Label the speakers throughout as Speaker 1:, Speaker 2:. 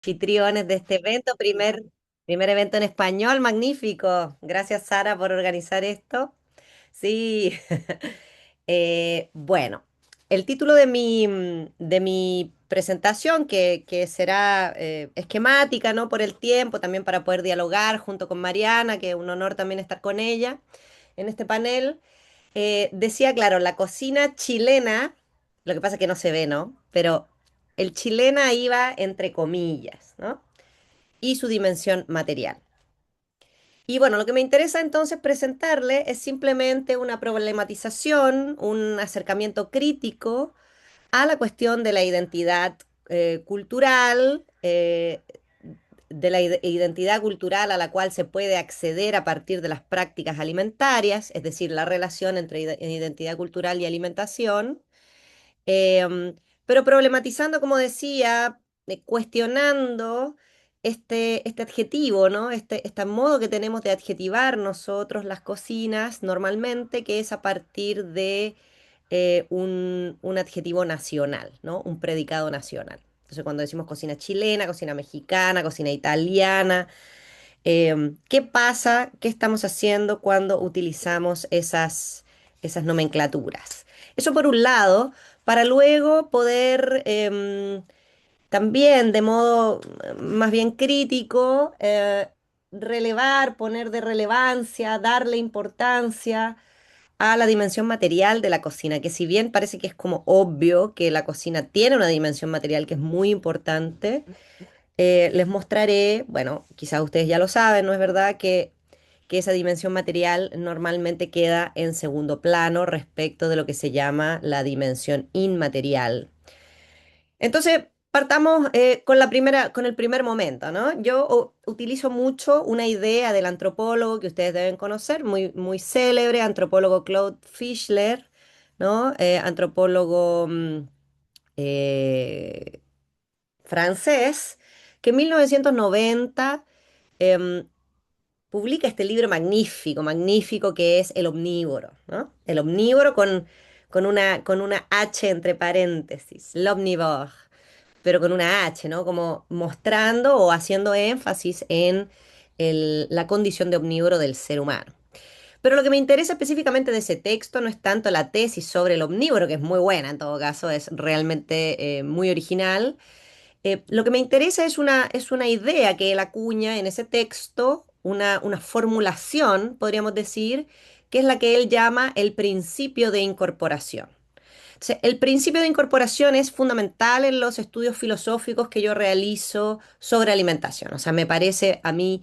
Speaker 1: anfitriones de este evento, primer evento en español, magnífico. Gracias, Sara, por organizar esto. Sí, bueno, el título de mi presentación, que será esquemática, ¿no? Por el tiempo, también para poder dialogar junto con Mariana, que es un honor también estar con ella en este panel. Decía, claro, la cocina chilena, lo que pasa es que no se ve, ¿no? Pero el chilena iba entre comillas, ¿no? Y su dimensión material. Y bueno, lo que me interesa entonces presentarle es simplemente una problematización, un acercamiento crítico a la cuestión de la identidad cultural, de la identidad cultural a la cual se puede acceder a partir de las prácticas alimentarias, es decir, la relación entre identidad cultural y alimentación. Em, pero problematizando, como decía, cuestionando este adjetivo, ¿no? Este modo que tenemos de adjetivar nosotros las cocinas normalmente, que es a partir de un adjetivo nacional, ¿no? Un predicado nacional. Entonces, cuando decimos cocina chilena, cocina mexicana, cocina italiana, ¿qué pasa? ¿Qué estamos haciendo cuando utilizamos esas nomenclaturas? Eso por un lado, para luego poder también de modo más bien crítico relevar, poner de relevancia, darle importancia a la dimensión material de la cocina, que si bien parece que es como obvio que la cocina tiene una dimensión material que es muy importante, les mostraré, bueno, quizás ustedes ya lo saben, ¿no es verdad? Que esa dimensión material normalmente queda en segundo plano respecto de lo que se llama la dimensión inmaterial. Entonces, partamos con el primer momento, ¿no? Yo utilizo mucho una idea del antropólogo que ustedes deben conocer, muy, muy célebre, antropólogo Claude Fischler, ¿no? Antropólogo eh, francés, que en 1990 em, publica este libro magnífico, magnífico, que es El omnívoro, ¿no? El omnívoro con una H entre paréntesis, l'omnivore, pero con una H, ¿no? Como mostrando o haciendo énfasis en la condición de omnívoro del ser humano. Pero lo que me interesa específicamente de ese texto no es tanto la tesis sobre el omnívoro, que es muy buena en todo caso, es realmente muy original. Lo que me interesa es una idea que él acuña en ese texto, una formulación, podríamos decir, que es la que él llama el principio de incorporación. Entonces, el principio de incorporación es fundamental en los estudios filosóficos que yo realizo sobre alimentación. O sea, me parece a mí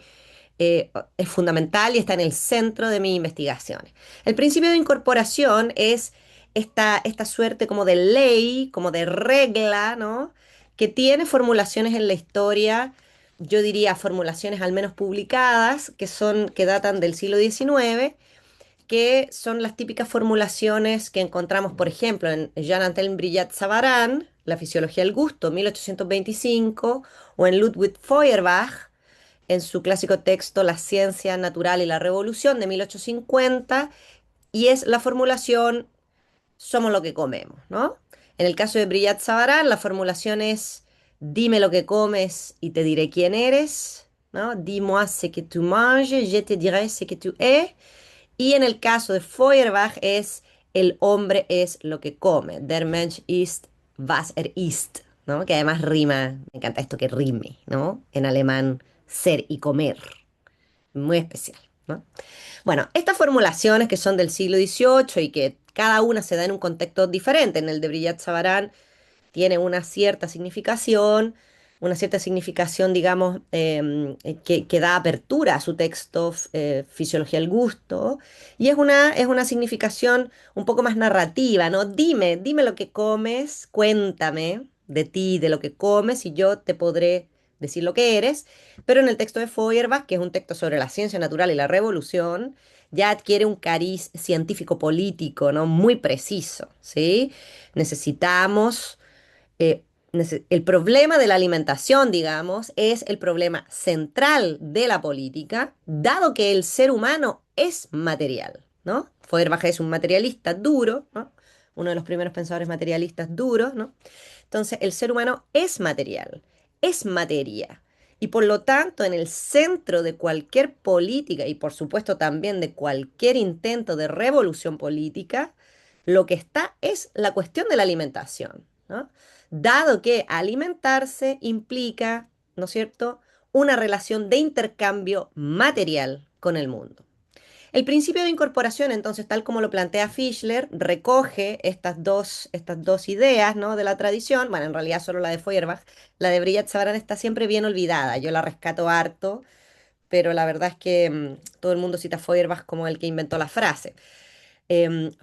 Speaker 1: es fundamental y está en el centro de mis investigaciones. El principio de incorporación es esta suerte como de ley, como de regla, ¿no? Que tiene formulaciones en la historia, yo diría formulaciones al menos publicadas, que datan del siglo XIX, que son las típicas formulaciones que encontramos, por ejemplo, en Jean-Antoine Brillat-Savarin, La fisiología del gusto, 1825, o en Ludwig Feuerbach, en su clásico texto La ciencia natural y la revolución de 1850, y es la formulación somos lo que comemos, ¿no? En el caso de Brillat Savarin, la formulación es dime lo que comes y te diré quién eres, ¿no? Dis-moi ce que tu manges, je te dirai ce que tu es. Y en el caso de Feuerbach es el hombre es lo que come. Der Mensch ist, was er isst, ¿no? Que además rima, me encanta esto que rime, ¿no? En alemán, ser y comer. Muy especial, ¿no? Bueno, estas formulaciones que son del siglo XVIII y que cada una se da en un contexto diferente, en el de Brillat Savarin tiene una cierta significación, digamos, que da apertura a su texto, Fisiología del Gusto, y es una significación un poco más narrativa, ¿no? Dime lo que comes, cuéntame de ti, de lo que comes, y yo te podré decir lo que eres, pero en el texto de Feuerbach, que es un texto sobre la ciencia natural y la revolución, ya adquiere un cariz científico-político, ¿no? Muy preciso, ¿sí? Necesitamos el problema de la alimentación, digamos, es el problema central de la política, dado que el ser humano es material, ¿no? Feuerbach es un materialista duro, ¿no? Uno de los primeros pensadores materialistas duros, ¿no? Entonces, el ser humano es material, es materia. Y por lo tanto, en el centro de cualquier política y por supuesto también de cualquier intento de revolución política, lo que está es la cuestión de la alimentación, ¿no? Dado que alimentarse implica, ¿no es cierto?, una relación de intercambio material con el mundo. El principio de incorporación, entonces, tal como lo plantea Fischler, recoge estas dos ideas, ¿no?, de la tradición. Bueno, en realidad solo la de Feuerbach. La de Brillat Savarin está siempre bien olvidada. Yo la rescato harto, pero la verdad es que todo el mundo cita a Feuerbach como el que inventó la frase.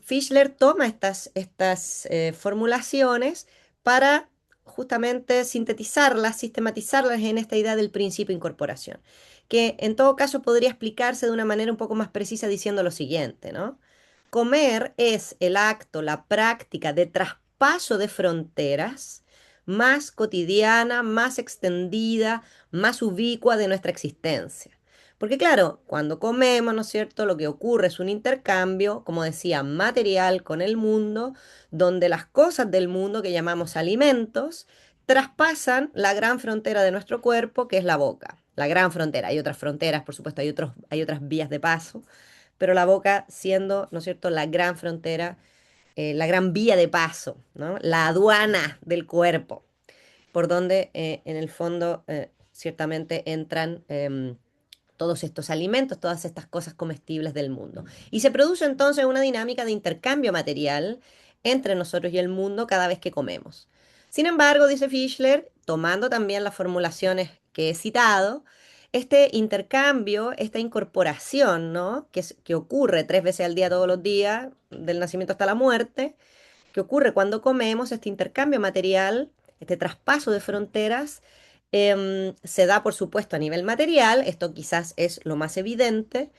Speaker 1: Fischler toma estas formulaciones para justamente sintetizarlas, sistematizarlas en esta idea del principio de incorporación, que en todo caso podría explicarse de una manera un poco más precisa diciendo lo siguiente, ¿no? Comer es el acto, la práctica de traspaso de fronteras más cotidiana, más extendida, más ubicua de nuestra existencia. Porque claro, cuando comemos, ¿no es cierto? Lo que ocurre es un intercambio, como decía, material con el mundo, donde las cosas del mundo que llamamos alimentos traspasan la gran frontera de nuestro cuerpo, que es la boca. La gran frontera. Hay otras fronteras, por supuesto, hay otras vías de paso, pero la boca siendo, ¿no es cierto?, la gran frontera, la gran vía de paso, ¿no? La aduana del cuerpo, por donde en el fondo ciertamente entran todos estos alimentos, todas estas cosas comestibles del mundo. Y se produce entonces una dinámica de intercambio material entre nosotros y el mundo cada vez que comemos. Sin embargo, dice Fischler, tomando también las formulaciones que he citado, este intercambio, esta incorporación, ¿no?, que ocurre 3 veces al día todos los días, del nacimiento hasta la muerte, que ocurre cuando comemos, este intercambio material, este traspaso de fronteras, se da, por supuesto, a nivel material, esto quizás es lo más evidente,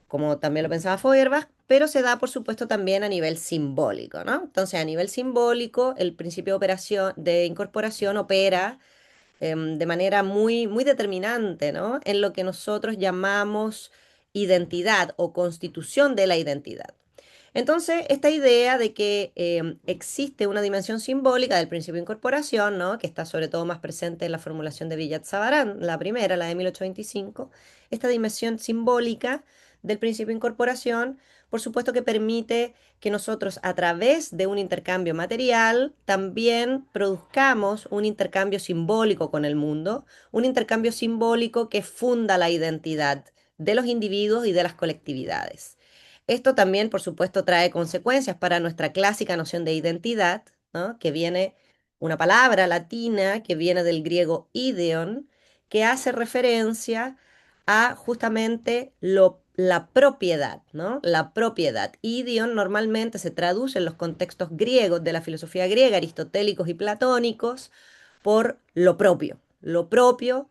Speaker 1: como también lo pensaba Feuerbach, pero se da, por supuesto, también a nivel simbólico, ¿no? Entonces, a nivel simbólico, el principio de operación, de incorporación opera de manera muy, muy determinante, ¿no?, en lo que nosotros llamamos identidad o constitución de la identidad. Entonces, esta idea de que existe una dimensión simbólica del principio de incorporación, ¿no?, que está sobre todo más presente en la formulación de Brillat-Savarin, la primera, la de 1825, esta dimensión simbólica del principio de incorporación, por supuesto que permite que nosotros a través de un intercambio material también produzcamos un intercambio simbólico con el mundo, un intercambio simbólico que funda la identidad de los individuos y de las colectividades. Esto también, por supuesto, trae consecuencias para nuestra clásica noción de identidad, ¿no?, que viene una palabra latina que viene del griego ideon, que hace referencia a justamente la propiedad, ¿no? La propiedad. Ideon normalmente se traduce en los contextos griegos de la filosofía griega, aristotélicos y platónicos, por lo propio. Lo propio.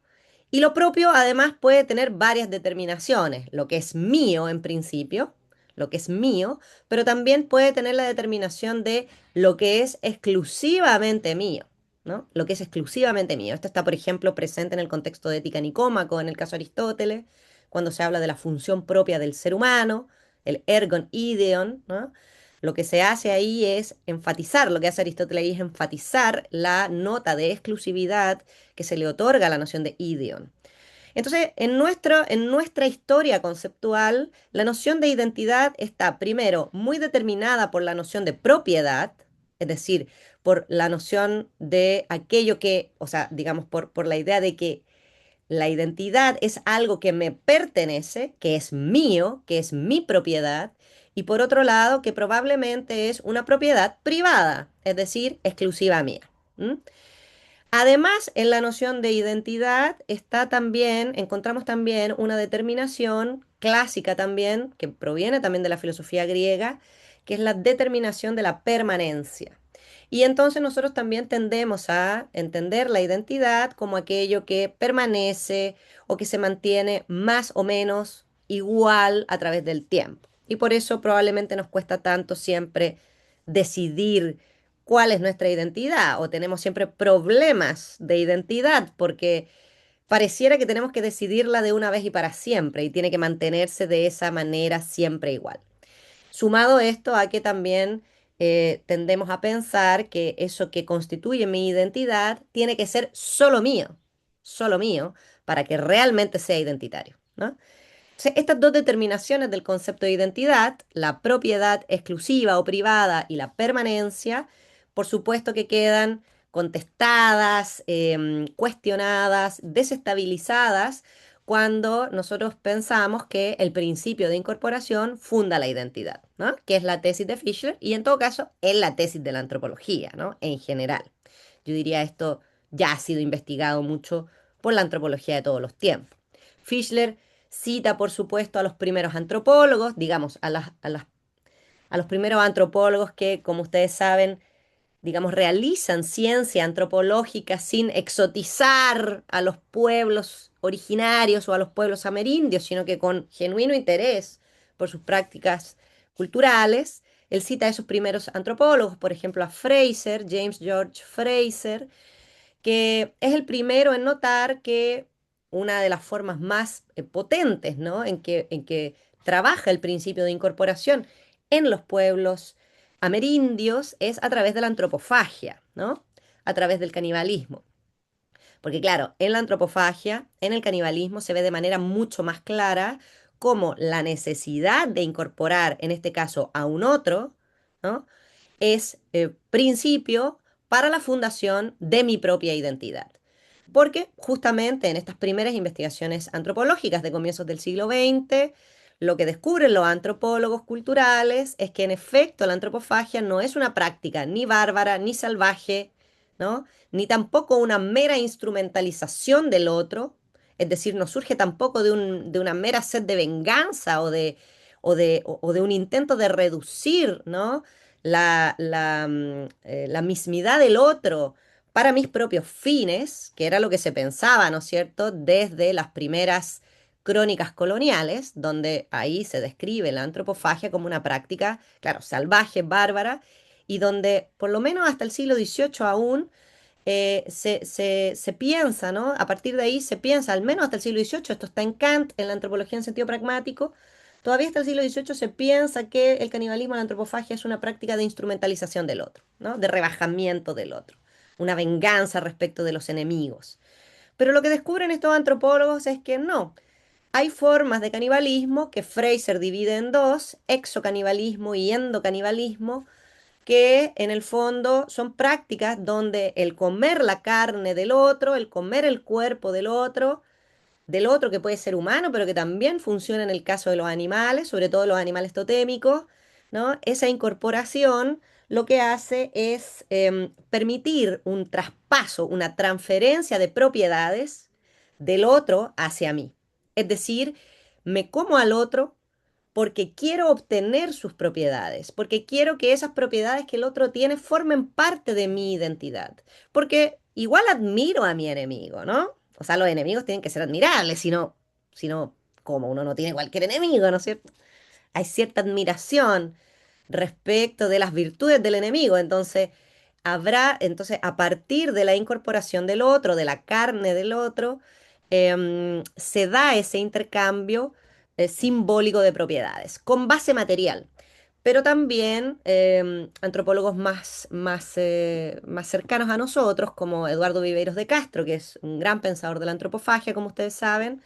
Speaker 1: Y lo propio además puede tener varias determinaciones. Lo que es mío en principio, lo que es mío, pero también puede tener la determinación de lo que es exclusivamente mío, ¿no? Lo que es exclusivamente mío. Esto está, por ejemplo, presente en el contexto de Ética Nicómaco, en el caso de Aristóteles, cuando se habla de la función propia del ser humano, el ergon ideon, ¿no? Lo que se hace ahí es enfatizar, lo que hace Aristóteles ahí es enfatizar la nota de exclusividad que se le otorga a la noción de ideon. Entonces, en nuestra historia conceptual, la noción de identidad está primero muy determinada por la noción de propiedad, es decir, por la noción de aquello que, o sea, digamos, por la idea de que la identidad es algo que me pertenece, que es mío, que es mi propiedad, y por otro lado, que probablemente es una propiedad privada, es decir, exclusiva mía. ¿M? Además, en la noción de identidad está también, encontramos también una determinación clásica también, que proviene también de la filosofía griega, que es la determinación de la permanencia. Y entonces nosotros también tendemos a entender la identidad como aquello que permanece o que se mantiene más o menos igual a través del tiempo. Y por eso probablemente nos cuesta tanto siempre decidir cuál es nuestra identidad o tenemos siempre problemas de identidad porque pareciera que tenemos que decidirla de una vez y para siempre y tiene que mantenerse de esa manera siempre igual. Sumado esto a que también tendemos a pensar que eso que constituye mi identidad tiene que ser solo mío, solo mío, para que realmente sea identitario, ¿no? Entonces, estas dos determinaciones del concepto de identidad, la propiedad exclusiva o privada y la permanencia, por supuesto que quedan contestadas, cuestionadas, desestabilizadas cuando nosotros pensamos que el principio de incorporación funda la identidad, ¿no? Que es la tesis de Fischler y en todo caso es la tesis de la antropología, ¿no? En general. Yo diría esto ya ha sido investigado mucho por la antropología de todos los tiempos. Fischler cita, por supuesto, a los primeros antropólogos, digamos, a los primeros antropólogos que, como ustedes saben, digamos, realizan ciencia antropológica sin exotizar a los pueblos originarios o a los pueblos amerindios, sino que con genuino interés por sus prácticas culturales. Él cita a esos primeros antropólogos, por ejemplo, a Fraser, James George Fraser, que es el primero en notar que una de las formas más potentes, ¿no? En que trabaja el principio de incorporación en los pueblos amerindios es a través de la antropofagia, ¿no? A través del canibalismo. Porque claro, en la antropofagia, en el canibalismo, se ve de manera mucho más clara cómo la necesidad de incorporar, en este caso, a un otro, ¿no? Es principio para la fundación de mi propia identidad. Porque justamente en estas primeras investigaciones antropológicas de comienzos del siglo XX, lo que descubren los antropólogos culturales es que en efecto la antropofagia no es una práctica ni bárbara ni salvaje, ¿no? Ni tampoco una mera instrumentalización del otro, es decir, no surge tampoco de una mera sed de venganza o de un intento de reducir, ¿no? La mismidad del otro para mis propios fines, que era lo que se pensaba, ¿no es cierto?, desde las primeras crónicas coloniales, donde ahí se describe la antropofagia como una práctica, claro, salvaje, bárbara, y donde por lo menos hasta el siglo XVIII aún se piensa, ¿no? A partir de ahí se piensa, al menos hasta el siglo XVIII, esto está en Kant, en la antropología en sentido pragmático, todavía hasta el siglo XVIII se piensa que el canibalismo, la antropofagia, es una práctica de instrumentalización del otro, ¿no? De rebajamiento del otro, una venganza respecto de los enemigos. Pero lo que descubren estos antropólogos es que no. Hay formas de canibalismo que Fraser divide en dos, exocanibalismo y endocanibalismo, que en el fondo son prácticas donde el comer la carne del otro, el comer el cuerpo del otro que puede ser humano, pero que también funciona en el caso de los animales, sobre todo los animales totémicos, ¿no? Esa incorporación lo que hace es permitir un traspaso, una transferencia de propiedades del otro hacia mí. Es decir, me como al otro porque quiero obtener sus propiedades, porque quiero que esas propiedades que el otro tiene formen parte de mi identidad, porque igual admiro a mi enemigo, ¿no? O sea, los enemigos tienen que ser admirables, si no, como uno no tiene cualquier enemigo, ¿no es cierto? Hay cierta admiración respecto de las virtudes del enemigo, entonces entonces a partir de la incorporación del otro, de la carne del otro, se da ese intercambio simbólico de propiedades, con base material. Pero también antropólogos más cercanos a nosotros, como Eduardo Viveiros de Castro, que es un gran pensador de la antropofagia, como ustedes saben,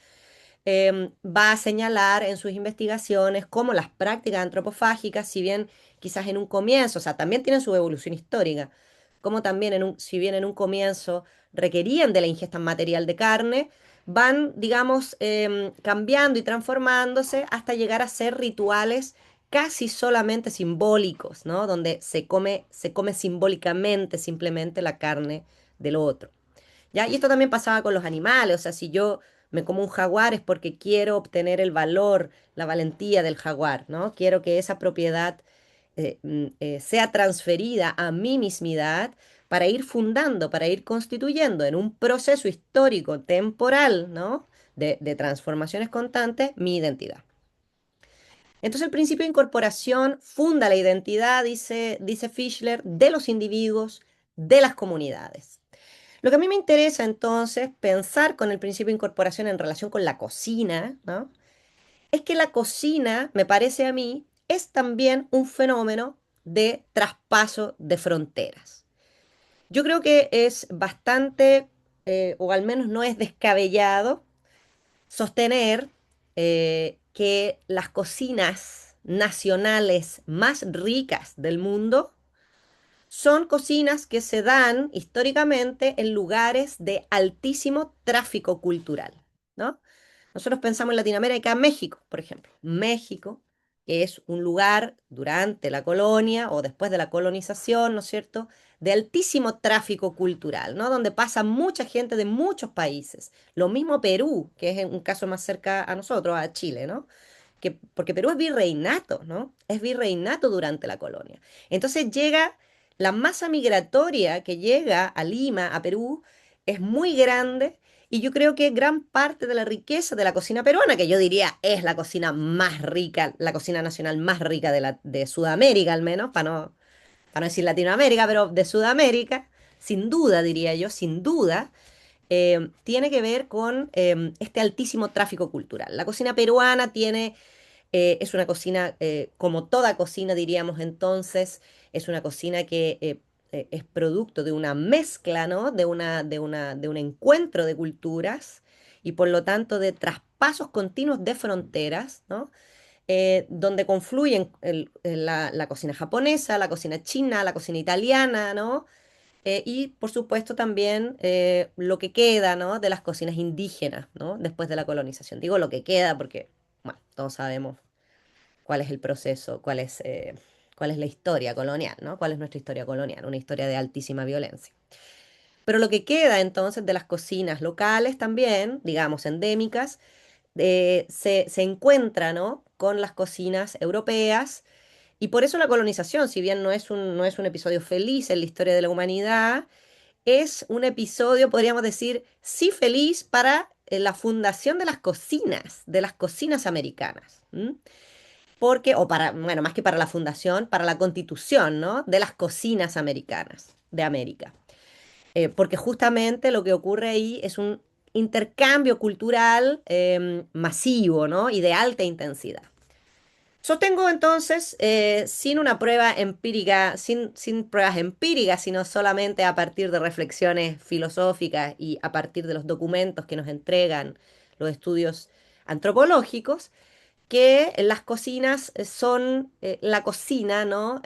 Speaker 1: va a señalar en sus investigaciones cómo las prácticas antropofágicas, si bien quizás en un comienzo, o sea, también tienen su evolución histórica, como también si bien en un comienzo requerían de la ingesta material de carne, van, digamos, cambiando y transformándose hasta llegar a ser rituales casi solamente simbólicos, ¿no? Donde se come simbólicamente simplemente la carne del otro. ¿Ya? Y esto también pasaba con los animales, o sea, si yo me como un jaguar es porque quiero obtener el valor, la valentía del jaguar, ¿no? Quiero que esa propiedad sea transferida a mi mismidad para ir fundando, para ir constituyendo en un proceso histórico, temporal, ¿no? De transformaciones constantes, mi identidad. Entonces el principio de incorporación funda la identidad, dice Fischler, de los individuos, de las comunidades. Lo que a mí me interesa entonces pensar con el principio de incorporación en relación con la cocina, ¿no? Es que la cocina, me parece a mí, es también un fenómeno de traspaso de fronteras. Yo creo que es bastante o al menos no es descabellado, sostener que las cocinas nacionales más ricas del mundo son cocinas que se dan históricamente en lugares de altísimo tráfico cultural, ¿no? Nosotros pensamos en Latinoamérica, México, por ejemplo. México, que es un lugar durante la colonia o después de la colonización, ¿no es cierto?, de altísimo tráfico cultural, ¿no? Donde pasa mucha gente de muchos países. Lo mismo Perú, que es un caso más cerca a nosotros, a Chile, ¿no? Porque Perú es virreinato, ¿no? Es virreinato durante la colonia. Entonces llega, la masa migratoria que llega a Lima, a Perú, es muy grande y yo creo que gran parte de la riqueza de la cocina peruana, que yo diría es la cocina más rica, la cocina nacional más rica de Sudamérica al menos, para no decir Latinoamérica, pero de Sudamérica, sin duda diría yo, sin duda, tiene que ver con este altísimo tráfico cultural. La cocina peruana es una cocina, como toda cocina diríamos entonces, es una cocina que es producto de una mezcla, ¿no? De un encuentro de culturas y por lo tanto de traspasos continuos de fronteras, ¿no? Donde confluyen la cocina japonesa, la cocina china, la cocina italiana, ¿no? Y por supuesto también lo que queda, ¿no? De las cocinas indígenas, ¿no? Después de la colonización. Digo lo que queda porque, bueno, todos sabemos cuál es el proceso, cuál es la historia colonial, ¿no? ¿Cuál es nuestra historia colonial? Una historia de altísima violencia. Pero lo que queda entonces de las cocinas locales también, digamos, endémicas, se encuentra, ¿no? Con las cocinas europeas. Y por eso la colonización, si bien no es un episodio feliz en la historia de la humanidad, es un episodio, podríamos decir, sí feliz para la fundación de las cocinas americanas. ¿M? Porque, o para, bueno, más que para la fundación, para la constitución, ¿no? De las cocinas americanas, de América. Porque justamente lo que ocurre ahí es un intercambio cultural masivo, ¿no? Y de alta intensidad. Sostengo entonces, sin una prueba empírica, sin pruebas empíricas, sino solamente a partir de reflexiones filosóficas y a partir de los documentos que nos entregan los estudios antropológicos, que las cocinas son la cocina, ¿no?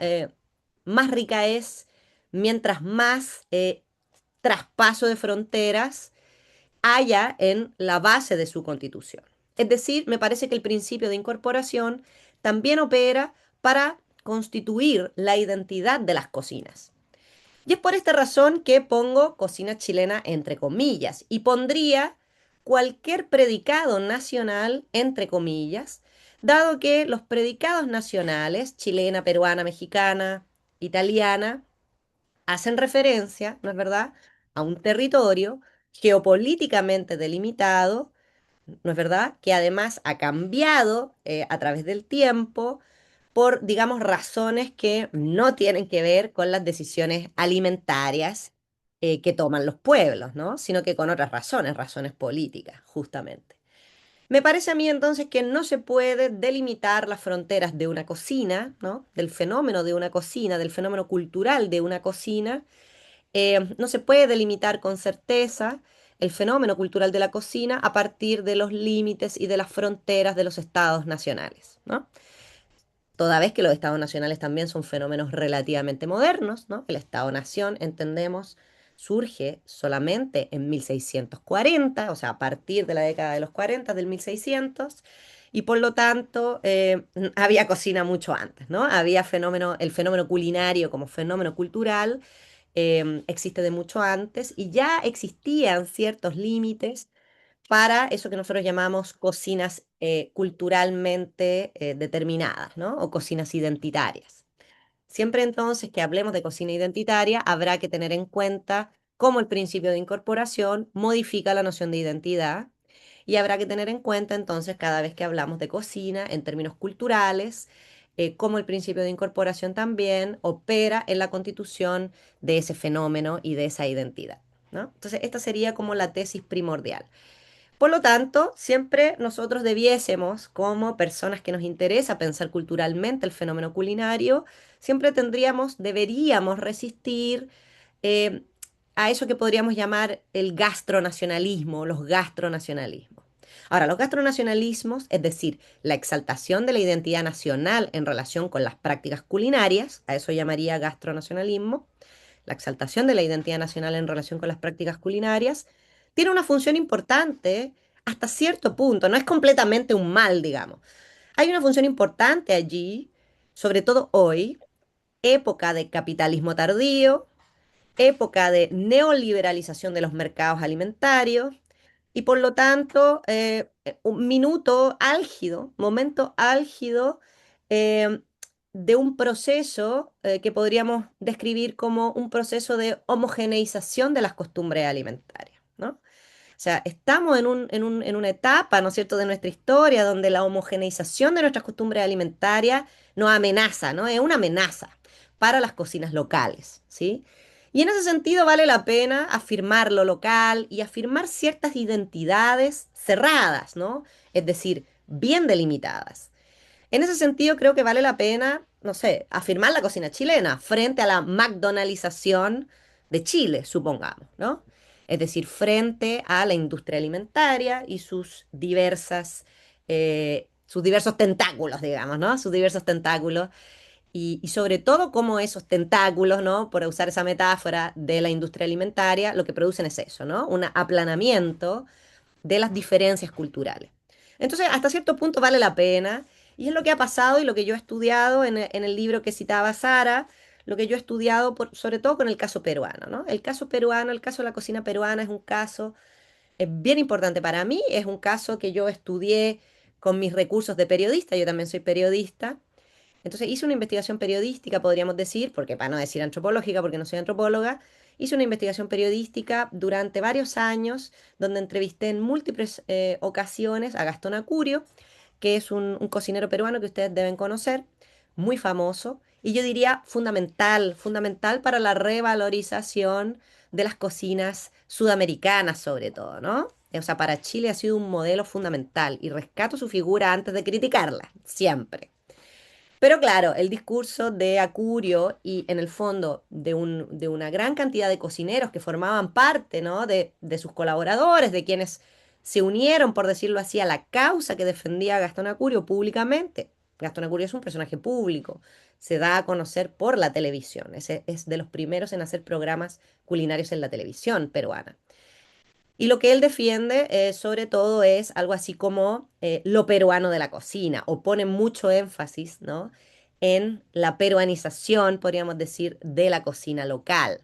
Speaker 1: Más rica es mientras más traspaso de fronteras haya en la base de su constitución. Es decir, me parece que el principio de incorporación también opera para constituir la identidad de las cocinas. Y es por esta razón que pongo cocina chilena entre comillas y pondría cualquier predicado nacional entre comillas, dado que los predicados nacionales, chilena, peruana, mexicana, italiana, hacen referencia, ¿no es verdad?, a un territorio geopolíticamente delimitado, ¿no es verdad?, que además ha cambiado a través del tiempo por, digamos, razones que no tienen que ver con las decisiones alimentarias que toman los pueblos, ¿no? Sino que con otras razones, razones políticas, justamente. Me parece a mí entonces que no se puede delimitar las fronteras de una cocina, ¿no? Del fenómeno de una cocina, del fenómeno cultural de una cocina. No se puede delimitar con certeza el fenómeno cultural de la cocina a partir de los límites y de las fronteras de los estados nacionales, ¿no? Toda vez que los estados nacionales también son fenómenos relativamente modernos, ¿no? El estado-nación, entendemos, surge solamente en 1640, o sea, a partir de la década de los 40, del 1600, y por lo tanto había cocina mucho antes, ¿no? Había el fenómeno culinario como fenómeno cultural existe de mucho antes y ya existían ciertos límites para eso que nosotros llamamos cocinas culturalmente determinadas, ¿no? O cocinas identitarias. Siempre entonces que hablemos de cocina identitaria, habrá que tener en cuenta cómo el principio de incorporación modifica la noción de identidad y habrá que tener en cuenta entonces cada vez que hablamos de cocina en términos culturales, cómo el principio de incorporación también opera en la constitución de ese fenómeno y de esa identidad, ¿no? Entonces, esta sería como la tesis primordial. Por lo tanto, siempre nosotros debiésemos, como personas que nos interesa pensar culturalmente el fenómeno culinario, siempre deberíamos resistir eh, a eso que podríamos llamar el gastronacionalismo, los gastronacionalismos. Ahora, los gastronacionalismos, es decir, la exaltación de la identidad nacional en relación con las prácticas culinarias, a eso llamaría gastronacionalismo, la exaltación de la identidad nacional en relación con las prácticas culinarias, tiene una función importante hasta cierto punto, no es completamente un mal, digamos. Hay una función importante allí, sobre todo hoy, época de capitalismo tardío, época de neoliberalización de los mercados alimentarios y por lo tanto un minuto álgido, momento álgido eh, de un proceso que podríamos describir como un proceso de homogeneización de las costumbres alimentarias, ¿no? O sea, estamos en una etapa, ¿no es cierto?, de nuestra historia donde la homogeneización de nuestras costumbres alimentarias nos amenaza, ¿no? Es una amenaza para las cocinas locales, ¿sí? Y en ese sentido vale la pena afirmar lo local y afirmar ciertas identidades cerradas, ¿no? Es decir, bien delimitadas. En ese sentido, creo que vale la pena, no sé, afirmar la cocina chilena frente a la McDonaldización de Chile, supongamos, ¿no? Es decir, frente a la industria alimentaria y sus diversos tentáculos, digamos, ¿no? Sus diversos tentáculos y sobre todo cómo esos tentáculos, ¿no? Por usar esa metáfora de la industria alimentaria, lo que producen es eso, ¿no? Un aplanamiento de las diferencias culturales. Entonces, hasta cierto punto vale la pena, y es lo que ha pasado y lo que yo he estudiado en el libro que citaba Sara, lo que yo he estudiado sobre todo con el caso peruano, ¿no? El caso peruano, el caso de la cocina peruana es un caso bien importante para mí, es un caso que yo estudié con mis recursos de periodista, yo también soy periodista, entonces hice una investigación periodística, podríamos decir, porque para no decir antropológica, porque no soy antropóloga, hice una investigación periodística durante varios años, donde entrevisté en múltiples ocasiones a Gastón Acurio, que es un cocinero peruano que ustedes deben conocer, muy famoso, y yo diría fundamental, fundamental para la revalorización de las cocinas sudamericanas sobre todo, ¿no? O sea, para Chile ha sido un modelo fundamental y rescato su figura antes de criticarla, siempre. Pero claro, el discurso de Acurio y en el fondo de una gran cantidad de cocineros que formaban parte, ¿no? de sus colaboradores, de quienes se unieron, por decirlo así, a la causa que defendía Gastón Acurio públicamente. Gastón Acurio es un personaje público, se da a conocer por la televisión, es de los primeros en hacer programas culinarios en la televisión peruana. Y lo que él defiende, sobre todo, es algo así como lo peruano de la cocina, o pone mucho énfasis, ¿no? En la peruanización, podríamos decir, de la cocina local.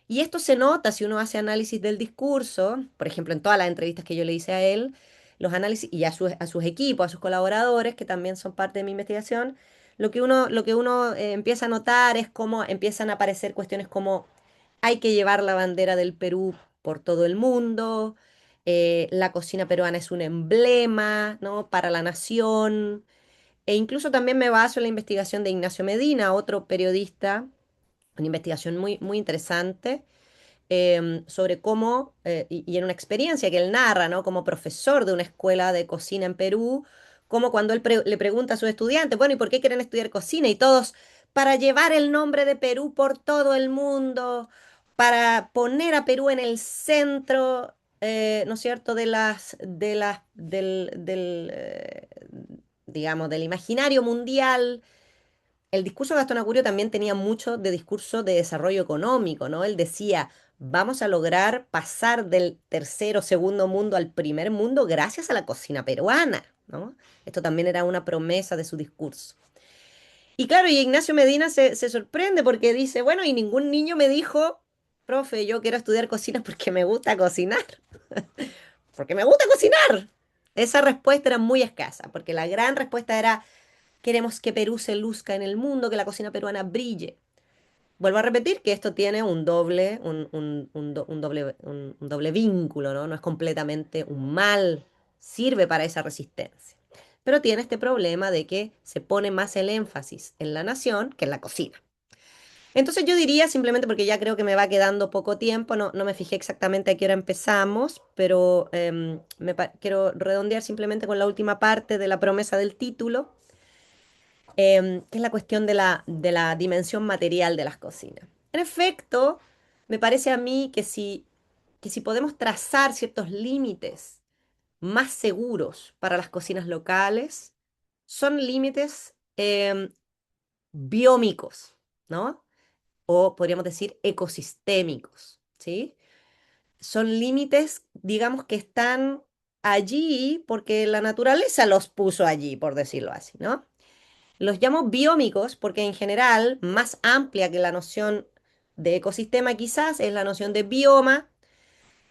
Speaker 1: Y esto se nota si uno hace análisis del discurso, por ejemplo, en todas las entrevistas que yo le hice a él, los análisis y a sus equipos, a sus colaboradores, que también son parte de mi investigación, lo que uno empieza a notar es cómo empiezan a aparecer cuestiones como hay que llevar la bandera del Perú por todo el mundo, la cocina peruana es un emblema, ¿no? Para la nación, e incluso también me baso en la investigación de Ignacio Medina, otro periodista, una investigación muy, muy interesante sobre cómo, y en una experiencia que él narra, ¿no? Como profesor de una escuela de cocina en Perú, como cuando él le pregunta a sus estudiantes, bueno, ¿y por qué quieren estudiar cocina? Y todos, para llevar el nombre de Perú por todo el mundo, para poner a Perú en el centro, ¿no es cierto?, digamos, del imaginario mundial. El discurso de Gastón Acurio también tenía mucho de discurso de desarrollo económico, ¿no? Él decía, vamos a lograr pasar del tercer o segundo mundo al primer mundo gracias a la cocina peruana, ¿no? Esto también era una promesa de su discurso. Y claro, y Ignacio Medina se sorprende porque dice, bueno, y ningún niño me dijo, profe, yo quiero estudiar cocina porque me gusta cocinar, porque me gusta cocinar. Esa respuesta era muy escasa, porque la gran respuesta era, queremos que Perú se luzca en el mundo, que la cocina peruana brille. Vuelvo a repetir que esto tiene un doble vínculo, ¿no? No es completamente un mal, sirve para esa resistencia. Pero tiene este problema de que se pone más el énfasis en la nación que en la cocina. Entonces yo diría, simplemente porque ya creo que me va quedando poco tiempo, no me fijé exactamente a qué hora empezamos, pero quiero redondear simplemente con la última parte de la promesa del título, que es la cuestión de la dimensión material de las cocinas. En efecto, Me parece a mí que si podemos trazar ciertos límites más seguros para las cocinas locales, son límites biómicos, ¿no? O podríamos decir ecosistémicos, ¿sí? Son límites, digamos, que están allí porque la naturaleza los puso allí, por decirlo así, ¿no? Los llamo biómicos porque en general, más amplia que la noción de ecosistema quizás, es la noción de bioma,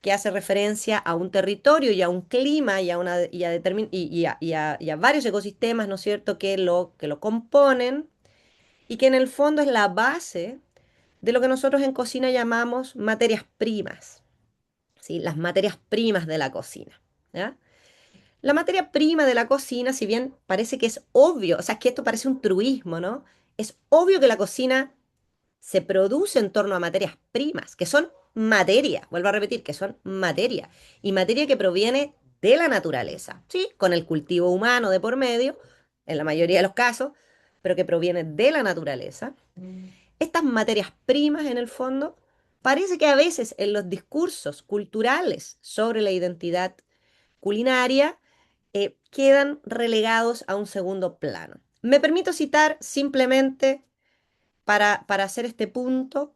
Speaker 1: que hace referencia a un territorio y a un clima y a, una, y a, y a varios ecosistemas, ¿no es cierto?, que lo componen y que en el fondo es la base de lo que nosotros en cocina llamamos materias primas, ¿sí? Las materias primas de la cocina, ¿ya? La materia prima de la cocina, si bien parece que es obvio, o sea, es que esto parece un truismo, ¿no? Es obvio que la cocina se produce en torno a materias primas, que son materia, vuelvo a repetir, que son materia, y materia que proviene de la naturaleza, ¿sí? Con el cultivo humano de por medio, en la mayoría de los casos, pero que proviene de la naturaleza. Estas materias primas, en el fondo, parece que a veces en los discursos culturales sobre la identidad culinaria quedan relegados a un segundo plano. Me permito citar simplemente para hacer este punto,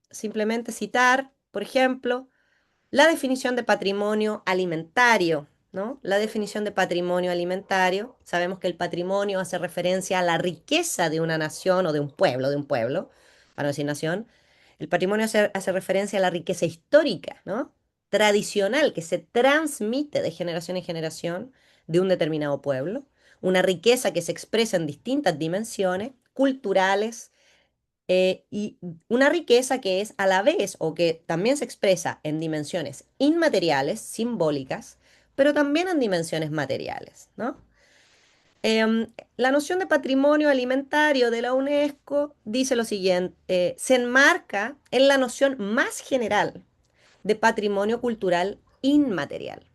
Speaker 1: simplemente citar, por ejemplo, la definición de patrimonio alimentario, ¿no? La definición de patrimonio alimentario, sabemos que el patrimonio hace referencia a la riqueza de una nación o de un pueblo, para no decir nación. El patrimonio hace referencia a la riqueza histórica, ¿no? Tradicional, que se transmite de generación en generación de un determinado pueblo. Una riqueza que se expresa en distintas dimensiones culturales, y una riqueza que es a la vez o que también se expresa en dimensiones inmateriales, simbólicas, pero también en dimensiones materiales, ¿no? La noción de patrimonio alimentario de la UNESCO dice lo siguiente, se enmarca en la noción más general de patrimonio cultural inmaterial.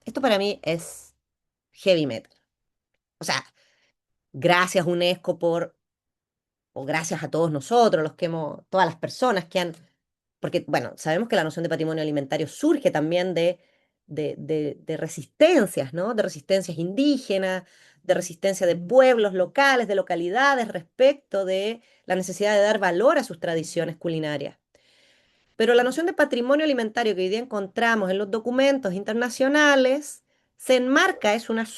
Speaker 1: Esto para mí es heavy metal. O sea, gracias UNESCO por, o gracias a todos nosotros, los que hemos, todas las personas que han. Porque, bueno, sabemos que la noción de patrimonio alimentario surge también de resistencias, ¿no? De resistencias indígenas, de resistencia de pueblos locales, de localidades respecto de la necesidad de dar valor a sus tradiciones culinarias. Pero la noción de patrimonio alimentario que hoy día encontramos en los documentos internacionales se enmarca, es una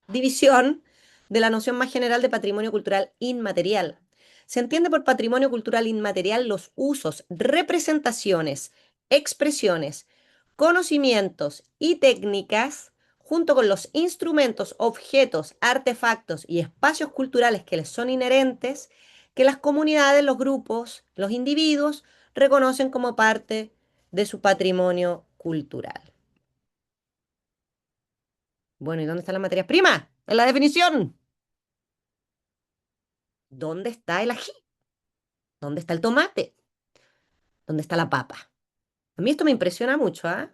Speaker 1: división de la noción más general de patrimonio cultural inmaterial. Se entiende por patrimonio cultural inmaterial los usos, representaciones, expresiones, conocimientos y técnicas, junto con los instrumentos, objetos, artefactos y espacios culturales que les son inherentes, que las comunidades, los grupos, los individuos reconocen como parte de su patrimonio cultural. Bueno, ¿y dónde están las materias primas? En la definición. ¿Dónde está el ají? ¿Dónde está el tomate? ¿Dónde está la papa? A mí esto me impresiona mucho, ¿ah?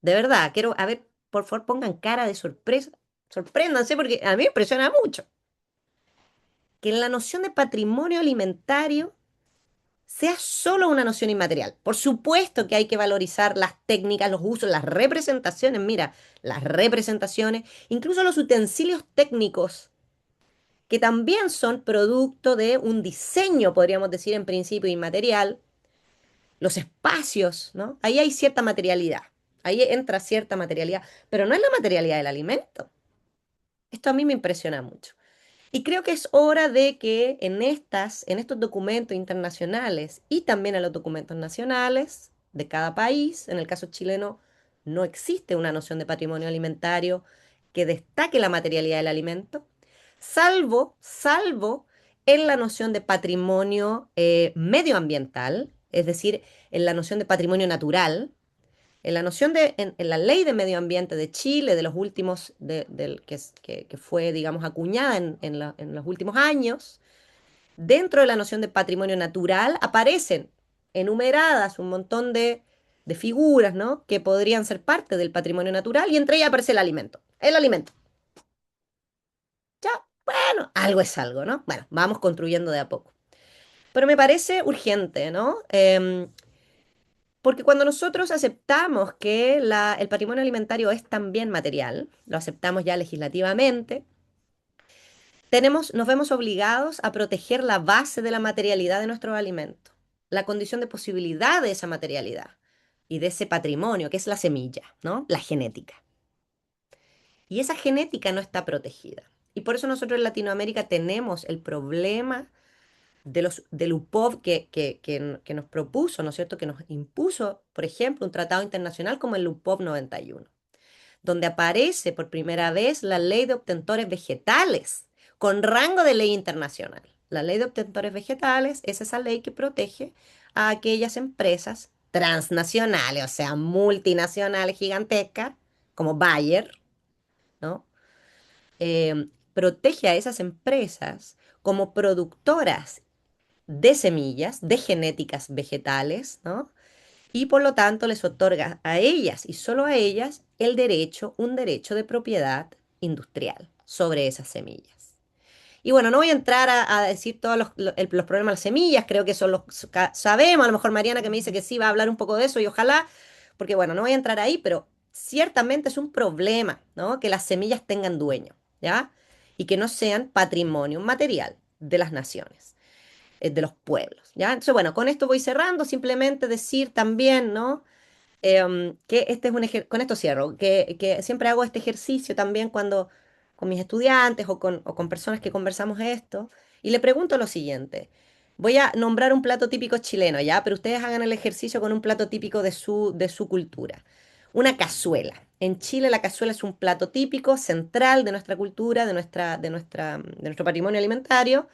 Speaker 1: De verdad, quiero, a ver, por favor, pongan cara de sorpresa. Sorpréndanse porque a mí me impresiona mucho que en la noción de patrimonio alimentario sea solo una noción inmaterial. Por supuesto que hay que valorizar las técnicas, los usos, las representaciones, mira, las representaciones, incluso los utensilios técnicos que también son producto de un diseño, podríamos decir en principio inmaterial, los espacios, ¿no? Ahí hay cierta materialidad, ahí entra cierta materialidad, pero no es la materialidad del alimento. Esto a mí me impresiona mucho. Y creo que es hora de que en estos documentos internacionales y también en los documentos nacionales de cada país, en el caso chileno, no existe una noción de patrimonio alimentario que destaque la materialidad del alimento, salvo en la noción de patrimonio medioambiental, es decir, en la noción de patrimonio natural, en la noción en la ley de medio ambiente de Chile, de los últimos, que fue, digamos, acuñada en los últimos años, dentro de la noción de patrimonio natural aparecen enumeradas un montón de figuras, ¿no? Que podrían ser parte del patrimonio natural y entre ellas aparece el alimento. El alimento. Ya, bueno, algo es algo, ¿no? Bueno, vamos construyendo de a poco. pero me parece urgente, ¿no? Porque cuando nosotros aceptamos que el patrimonio alimentario es también material, lo aceptamos ya legislativamente, nos vemos obligados a proteger la base de la materialidad de nuestros alimentos, la condición de posibilidad de esa materialidad y de ese patrimonio, que es la semilla, ¿no? La genética. Y esa genética no está protegida. Y por eso nosotros en Latinoamérica tenemos el problema del UPOV que nos propuso, ¿no es cierto? Que nos impuso, por ejemplo, un tratado internacional como el UPOV 91, donde aparece por primera vez la ley de obtentores vegetales con rango de ley internacional. La ley de obtentores vegetales es esa ley que protege a aquellas empresas transnacionales, o sea, multinacionales gigantescas, como Bayer, ¿no? Protege a esas empresas como productoras de semillas, de genéticas vegetales, ¿no? Y por lo tanto les otorga a ellas y solo a ellas un derecho de propiedad industrial sobre esas semillas. Y bueno, no voy a entrar a decir todos los problemas de las semillas, creo que son sabemos, a lo mejor Mariana que me dice que sí va a hablar un poco de eso y ojalá, porque bueno, no voy a entrar ahí, pero ciertamente es un problema, ¿no? Que las semillas tengan dueño, ¿ya? Y que no sean patrimonio material de las naciones, de los pueblos, ¿ya? Entonces, bueno, con esto voy cerrando, simplemente decir también, ¿no? Que este es con esto cierro, que siempre hago este ejercicio también cuando con mis estudiantes o con personas que conversamos esto, y le pregunto lo siguiente. Voy a nombrar un plato típico chileno, ¿ya? Pero ustedes hagan el ejercicio con un plato típico de su cultura. Una cazuela. En Chile la cazuela es un plato típico, central de nuestra cultura, de nuestro patrimonio alimentario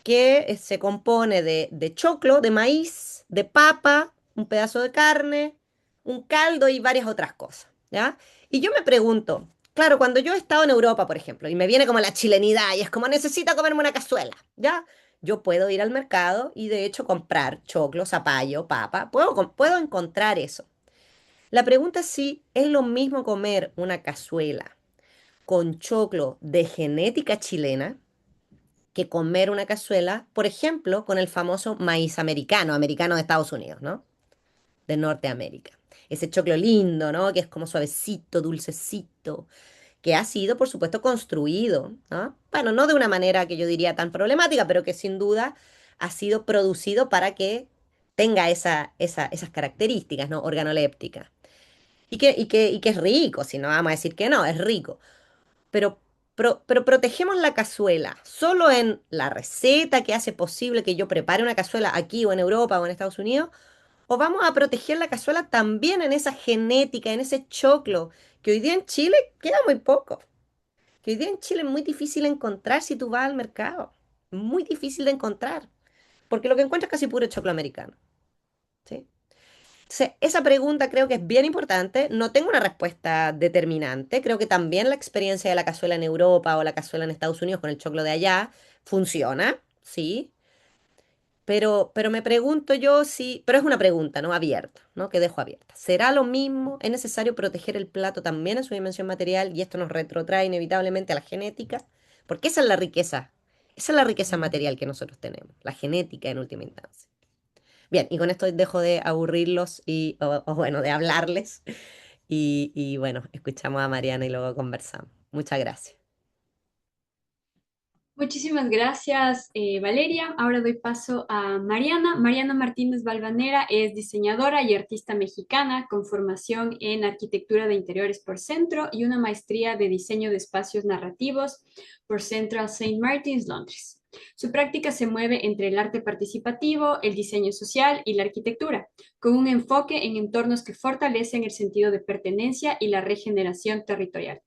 Speaker 1: que se compone de choclo, de maíz, de papa, un pedazo de carne, un caldo y varias otras cosas, ¿ya? Y yo me pregunto, claro, cuando yo he estado en Europa, por ejemplo, y me viene como la chilenidad y es como necesito comerme una cazuela, ¿ya? Yo puedo ir al mercado y de hecho comprar choclo, zapallo, papa, puedo encontrar eso. La pregunta es si es lo mismo comer una cazuela con choclo de genética chilena que comer una cazuela, por ejemplo, con el famoso maíz americano, americano de Estados Unidos, ¿no? De Norteamérica. Ese choclo lindo, ¿no? Que es como suavecito, dulcecito, que ha sido, por supuesto, construido, ¿no? Bueno, no de una manera que yo diría tan problemática, pero que sin duda ha sido producido para que tenga esas características, ¿no? Organolépticas. Y que es rico, si no vamos a decir que no, es rico, pero, pero protegemos la cazuela solo en la receta que hace posible que yo prepare una cazuela aquí o en Europa o en Estados Unidos, o vamos a proteger la cazuela también en esa genética, en ese choclo, que hoy día en Chile queda muy poco, que hoy día en Chile es muy difícil encontrar si tú vas al mercado, muy difícil de encontrar, porque lo que encuentras es casi puro choclo americano, ¿sí? Entonces, esa pregunta creo que es bien importante. No tengo una respuesta determinante. Creo que también la experiencia de la cazuela en Europa o la cazuela en Estados Unidos con el choclo de allá funciona, sí. Pero me pregunto yo si, pero es una pregunta, ¿no? Abierta, ¿no? Que dejo abierta. ¿Será lo mismo? ¿Es necesario proteger el plato también en su dimensión material? Y esto nos retrotrae inevitablemente a la genética, porque esa es la riqueza. Esa es la riqueza material que nosotros tenemos, la genética en última instancia. Bien, y con esto dejo de aburrirlos o bueno, de hablarles. Y bueno, escuchamos a Mariana y luego conversamos. Muchas gracias.
Speaker 2: Muchísimas gracias, Valeria. Ahora doy paso a Mariana. Mariana Martínez Balvanera es diseñadora y artista mexicana con formación en arquitectura de interiores por Centro y una maestría de diseño de espacios narrativos por Central Saint Martins, Londres. Su práctica se mueve entre el arte participativo, el diseño social y la arquitectura, con un enfoque en entornos que fortalecen el sentido de pertenencia y la regeneración territorial.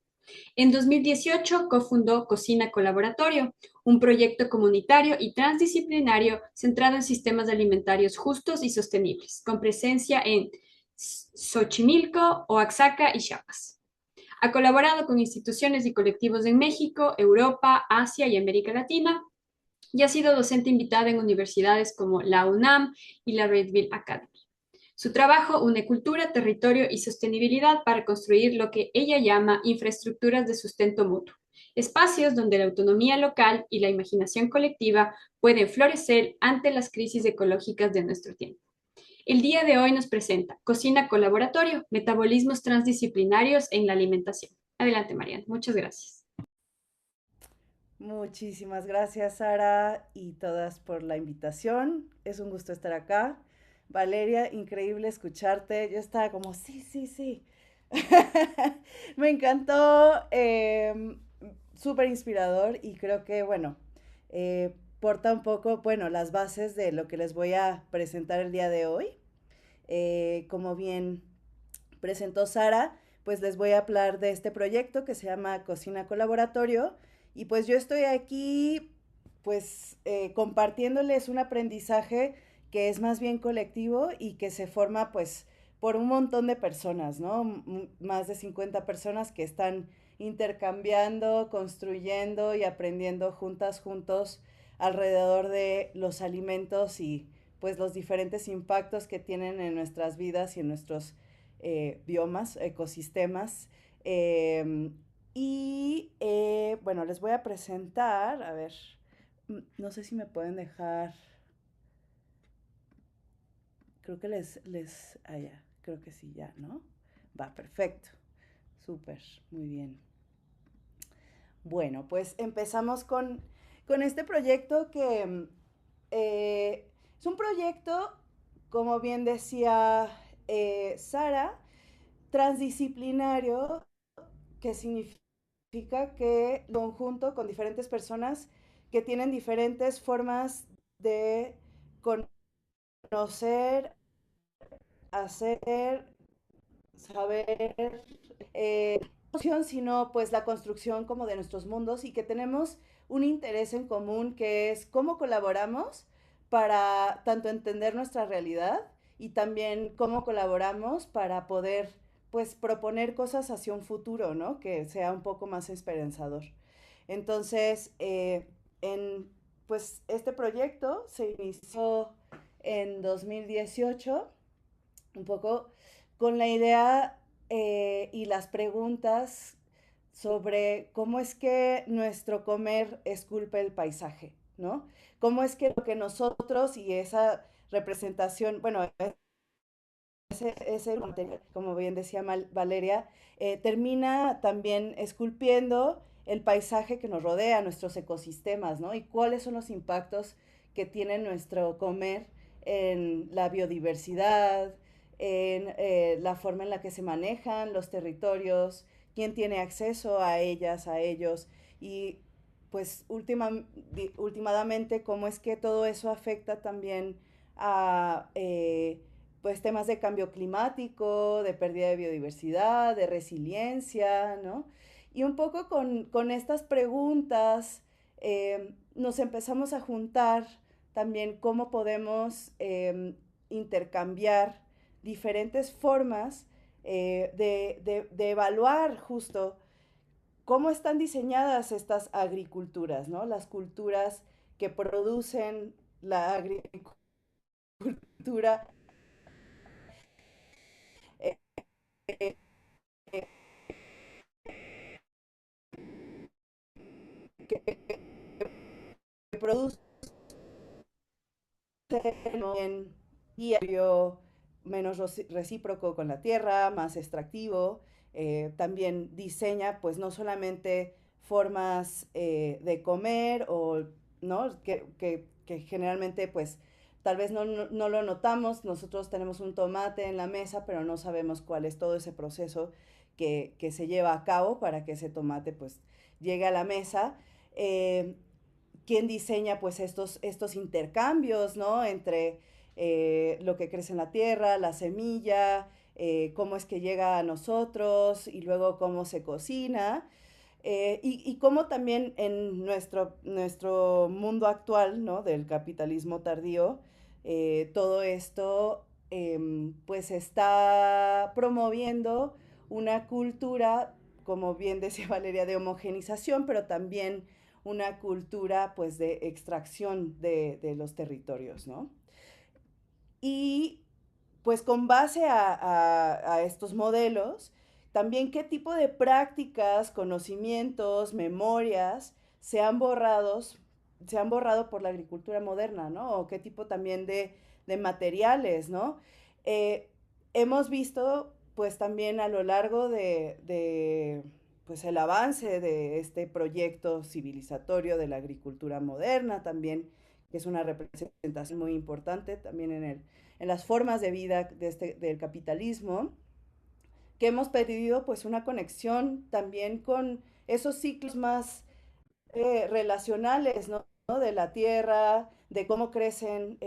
Speaker 2: En 2018 cofundó Cocina Colaboratorio, un proyecto comunitario y transdisciplinario centrado en sistemas alimentarios justos y sostenibles, con presencia en Xochimilco, Oaxaca y Chiapas. Ha colaborado con instituciones y colectivos en México, Europa, Asia y América Latina y ha sido docente invitada en universidades como la UNAM y la Redville Academy. Su trabajo une cultura, territorio y sostenibilidad para construir lo que ella llama infraestructuras de sustento mutuo, espacios donde la autonomía local y la imaginación colectiva pueden florecer ante las crisis ecológicas de nuestro tiempo. El día de hoy nos presenta Cocina Colaboratorio, Metabolismos Transdisciplinarios en la Alimentación. Adelante, Mariana. Muchas gracias.
Speaker 3: Muchísimas gracias, Sara, y todas por la invitación. Es un gusto estar acá. Valeria, increíble escucharte. Yo estaba como, sí, sí, sí. Me encantó, súper inspirador y creo que, bueno, porta un poco, bueno, las bases de lo que les voy a presentar el día de hoy. Como bien presentó Sara, pues les voy a hablar de este proyecto que se llama Cocina Colaboratorio y pues yo estoy aquí pues compartiéndoles un aprendizaje que es más bien colectivo y que se forma pues por un montón de personas, ¿no? Más de 50 personas que están intercambiando, construyendo y aprendiendo juntas, juntos alrededor de los alimentos y pues los diferentes impactos que tienen en nuestras vidas y en nuestros biomas, ecosistemas. Bueno, les voy a presentar, a ver, no sé si me pueden dejar, creo que ya, creo que sí, ya, ¿no? Va, perfecto, súper, muy bien. Bueno, pues empezamos con este proyecto que es un proyecto, como bien decía Sara, transdisciplinario, que significa que conjunto con diferentes personas que tienen diferentes formas de conocer, hacer, saber, eh, sino pues la construcción como de nuestros mundos y que tenemos un interés en común que es cómo colaboramos para tanto entender nuestra realidad y también cómo colaboramos para poder pues proponer cosas hacia un futuro, ¿no? Que sea un poco más esperanzador. Entonces, en pues este proyecto se inició en 2018 un poco con la idea y las preguntas sobre cómo es que nuestro comer esculpe el paisaje, ¿no? Cómo es que lo que nosotros y esa representación, bueno, ese material, como bien decía Valeria, termina también esculpiendo el paisaje que nos rodea, nuestros ecosistemas, ¿no? Y cuáles son los impactos que tiene nuestro comer en la biodiversidad, en la forma en la que se manejan los territorios, quién tiene acceso a ellas, a ellos, y pues últimamente cómo es que todo eso afecta también a pues temas de cambio climático, de pérdida de biodiversidad, de resiliencia, ¿no? Y un poco con estas preguntas nos empezamos a juntar también cómo podemos intercambiar diferentes formas de evaluar justo cómo están diseñadas estas agriculturas, ¿no? Las culturas que producen la agricultura eh, eh, que produce en diario menos recíproco con la tierra, más extractivo. También diseña, pues, no solamente formas de comer o, ¿no? Que generalmente, pues, tal vez no lo notamos. Nosotros tenemos un tomate en la mesa, pero no sabemos cuál es todo ese proceso que se lleva a cabo para que ese tomate, pues, llegue a la mesa. Quién diseña pues estos intercambios, ¿no? Entre lo que crece en la tierra, la semilla, cómo es que llega a nosotros y luego cómo se cocina. Y cómo también en nuestro mundo actual, ¿no? Del capitalismo tardío, todo esto pues está promoviendo una cultura, como bien decía Valeria, de homogenización, pero también una cultura pues de extracción de los territorios, ¿no? Y pues con base a estos modelos, también qué tipo de prácticas, conocimientos, memorias se han borrado, se han borrado por la agricultura moderna, ¿no? O qué tipo también de materiales, ¿no? Eh, Hemos visto, pues también a lo largo pues el avance de este proyecto civilizatorio de la agricultura moderna también, que es una representación muy importante también en las formas de vida del capitalismo, que hemos perdido pues una conexión también con esos ciclos más relacionales, ¿no? De la tierra, de cómo crecen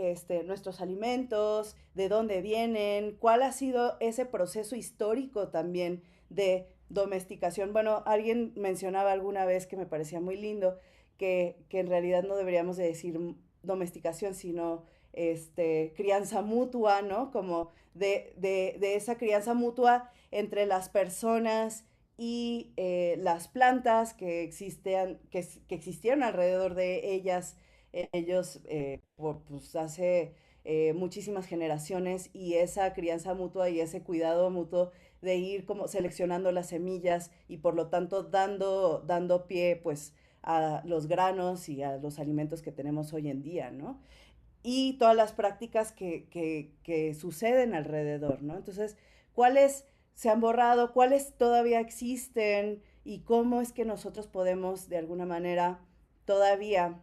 Speaker 3: nuestros alimentos, de dónde vienen, cuál ha sido ese proceso histórico también de domesticación. Bueno, alguien mencionaba alguna vez que me parecía muy lindo, que en realidad no deberíamos de decir domesticación, sino crianza mutua, ¿no? Como de esa crianza mutua entre las personas y las plantas que existieron alrededor de ellas, ellos pues hace muchísimas generaciones, y esa crianza mutua y ese cuidado mutuo de ir como seleccionando las semillas y por lo tanto dando pie pues a los granos y a los alimentos que tenemos hoy en día, ¿no? Y todas las prácticas que suceden alrededor, ¿no? Entonces, ¿cuáles se han borrado? ¿Cuáles todavía existen? ¿Y cómo es que nosotros podemos, de alguna manera, todavía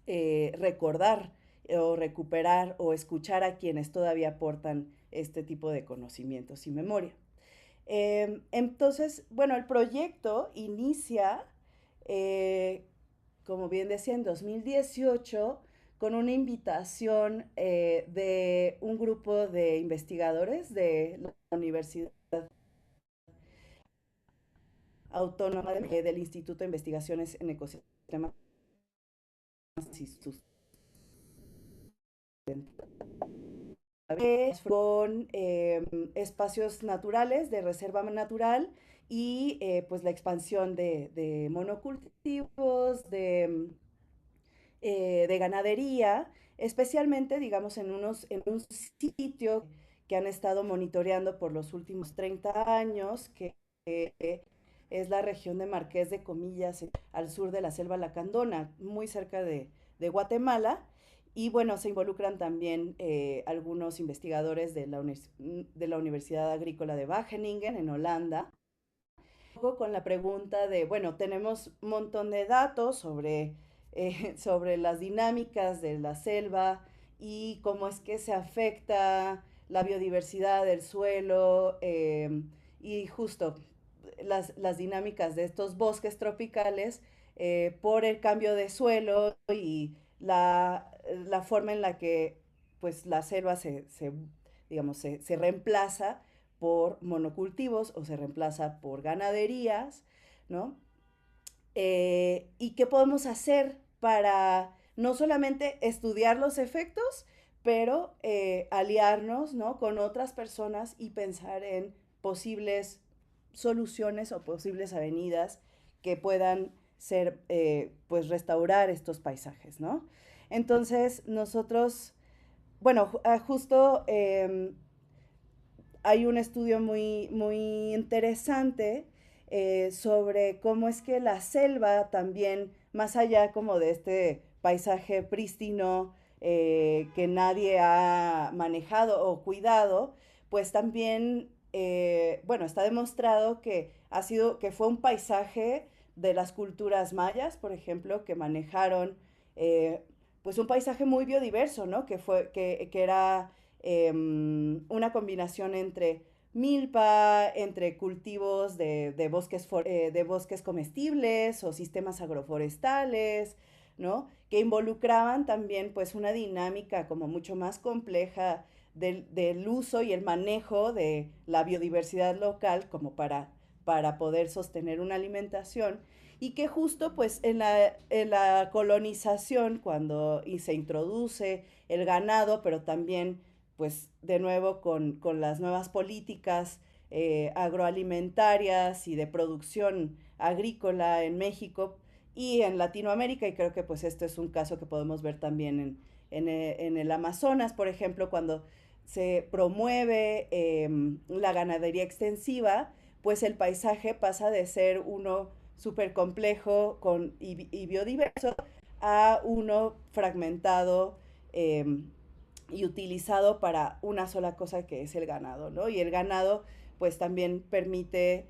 Speaker 3: recordar o recuperar o escuchar a quienes todavía aportan este tipo de conocimientos y memoria? Entonces, bueno, el proyecto inicia, eh, como bien decía, en 2018 con una invitación de un grupo de investigadores de la Universidad Autónoma del Instituto de Investigaciones en Ecosistemas y con espacios naturales de reserva natural y pues la expansión de monocultivos, de ganadería, especialmente, digamos, en un sitio que han estado monitoreando por los últimos 30 años, que es la región de Marqués de Comillas, al sur de la selva lacandona, muy cerca de Guatemala. Y bueno, se involucran también algunos investigadores de la Universidad Agrícola de Wageningen en Holanda, con la pregunta de, bueno, tenemos un montón de datos sobre las dinámicas de la selva y cómo es que se afecta la biodiversidad del suelo, y justo las dinámicas de estos bosques tropicales por el cambio de suelo y la forma en la que pues la selva digamos, se reemplaza por monocultivos o se reemplaza por ganaderías, ¿no? ¿Y qué podemos hacer para no solamente estudiar los efectos, pero aliarnos, ¿no? Con otras personas y pensar en posibles soluciones o posibles avenidas que puedan ser, pues, restaurar estos paisajes, ¿no? Entonces, nosotros, bueno, justo hay un estudio muy interesante sobre cómo es que la selva también, más allá como de este paisaje prístino que nadie ha manejado o cuidado, pues también, bueno, está demostrado que fue un paisaje de las culturas mayas, por ejemplo, que manejaron pues un paisaje muy biodiverso, ¿no? Que era una combinación entre milpa, entre cultivos de bosques comestibles o sistemas agroforestales, ¿no? Que involucraban también pues una dinámica como mucho más compleja del uso y el manejo de la biodiversidad local como para poder sostener una alimentación, y que justo pues en la colonización, cuando y se introduce el ganado, pero también pues de nuevo con las nuevas políticas agroalimentarias y de producción agrícola en México y en Latinoamérica, y creo que pues esto es un caso que podemos ver también en el Amazonas, por ejemplo, cuando se promueve la ganadería extensiva, pues el paisaje pasa de ser uno súper complejo y biodiverso a uno fragmentado eh, y utilizado para una sola cosa que es el ganado, ¿no? Y el ganado pues también permite,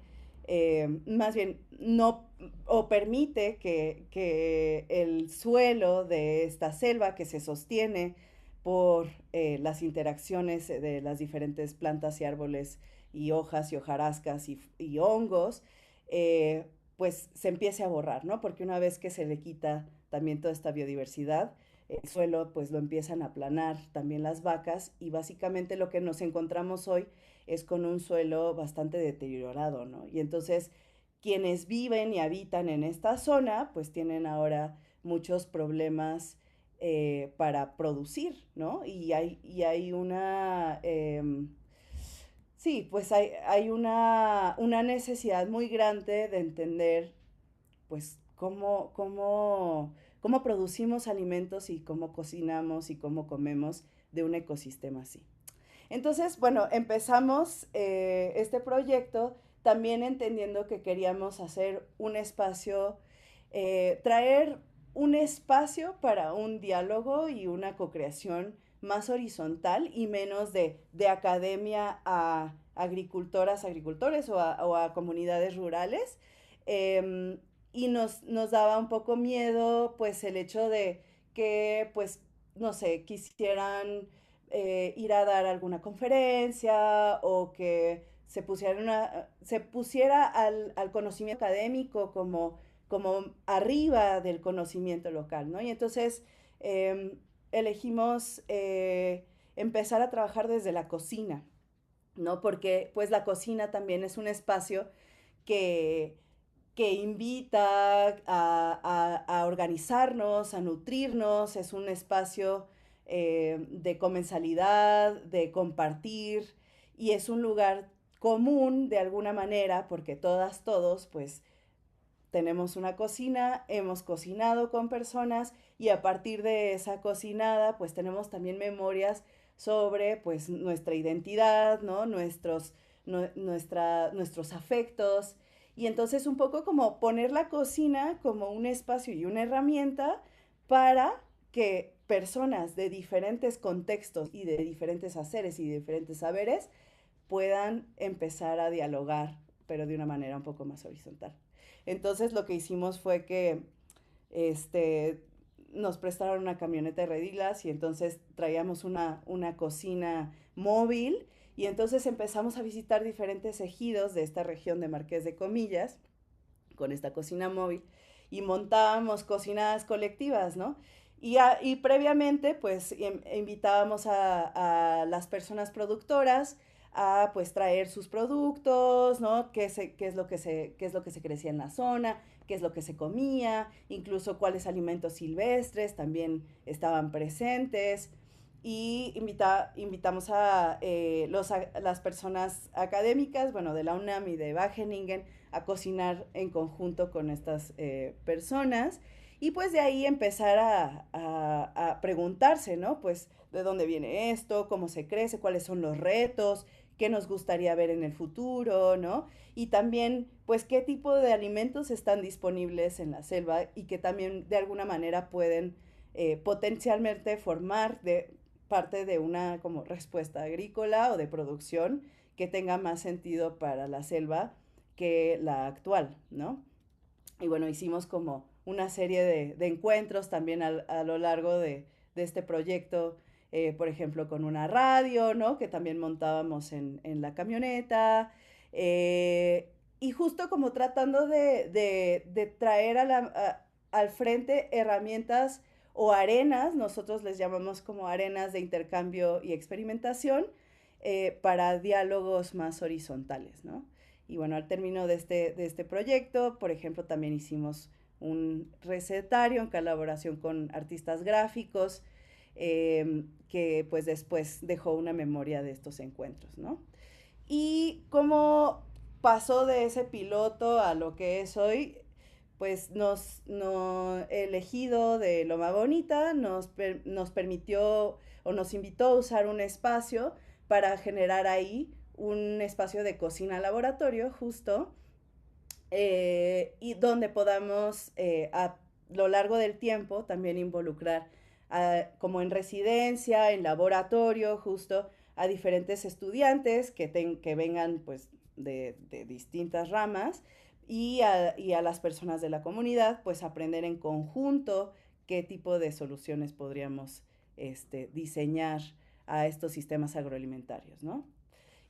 Speaker 3: más bien, no, o permite que el suelo de esta selva que se sostiene por las interacciones de las diferentes plantas y árboles y hojas y hojarascas y hongos, eh, pues se empiece a borrar, ¿no? Porque una vez que se le quita también toda esta biodiversidad, el suelo pues lo empiezan a aplanar también las vacas y básicamente lo que nos encontramos hoy es con un suelo bastante deteriorado, ¿no? Y entonces quienes viven y habitan en esta zona pues tienen ahora muchos problemas para producir, ¿no? Y hay una, sí, pues hay una necesidad muy grande de entender pues cómo producimos alimentos y cómo cocinamos y cómo comemos de un ecosistema así. Entonces, bueno, empezamos este proyecto también entendiendo que queríamos hacer un espacio, traer un espacio para un diálogo y una co-creación más horizontal y menos de academia a agricultoras, agricultores o a comunidades rurales. Eh, y nos daba un poco miedo, pues, el hecho de que, pues, no sé, quisieran ir a dar alguna conferencia o que se pusiera al conocimiento académico como arriba del conocimiento local, ¿no? Y entonces eh, elegimos empezar a trabajar desde la cocina, ¿no? Porque pues la cocina también es un espacio que, que invita a organizarnos, a nutrirnos, es un espacio de comensalidad, de compartir, y es un lugar común de alguna manera, porque todas, todos, pues tenemos una cocina, hemos cocinado con personas y a partir de esa cocinada pues tenemos también memorias sobre pues nuestra identidad, ¿no? Nuestros afectos y entonces un poco como poner la cocina como un espacio y una herramienta para que personas de diferentes contextos y de diferentes haceres y de diferentes saberes puedan empezar a dialogar, pero de una manera un poco más horizontal. Entonces lo que hicimos fue que este, nos prestaron una camioneta de redilas y entonces traíamos una cocina móvil y entonces empezamos a visitar diferentes ejidos de esta región de Marqués de Comillas con esta cocina móvil y montábamos cocinadas colectivas, ¿no? Y previamente, pues, invitábamos a las personas productoras a, pues, traer sus productos, ¿no? Qué es lo que se crecía en la zona, qué es lo que se comía, incluso cuáles alimentos silvestres también estaban presentes. Y invitamos a las personas académicas, bueno, de la UNAM y de Wageningen, a cocinar en conjunto con estas personas y pues de ahí empezar a preguntarse, ¿no? Pues de dónde viene esto, cómo se crece, cuáles son los retos, qué nos gustaría ver en el futuro, ¿no? Y también, pues, qué tipo de alimentos están disponibles en la selva y que también de alguna manera pueden potencialmente formar parte de una como respuesta agrícola o de producción que tenga más sentido para la selva que la actual, ¿no? Y bueno, hicimos como una serie de encuentros también a lo largo de este proyecto, por ejemplo, con una radio, ¿no? Que también montábamos en la camioneta. Y justo como tratando de traer al frente herramientas o arenas, nosotros les llamamos como arenas de intercambio y experimentación, para diálogos más horizontales, ¿no? Y bueno, al término de este proyecto, por ejemplo, también hicimos un recetario en colaboración con artistas gráficos, que pues después dejó una memoria de estos encuentros, ¿no? Y cómo pasó de ese piloto a lo que es hoy, pues el ejido de Loma Bonita nos permitió o nos invitó a usar un espacio para generar ahí un espacio de cocina laboratorio justo, y donde podamos a lo largo del tiempo también involucrar como en residencia, en laboratorio, justo a diferentes estudiantes que vengan pues de distintas ramas y a las personas de la comunidad pues aprender en conjunto qué tipo de soluciones podríamos diseñar a estos sistemas agroalimentarios, ¿no?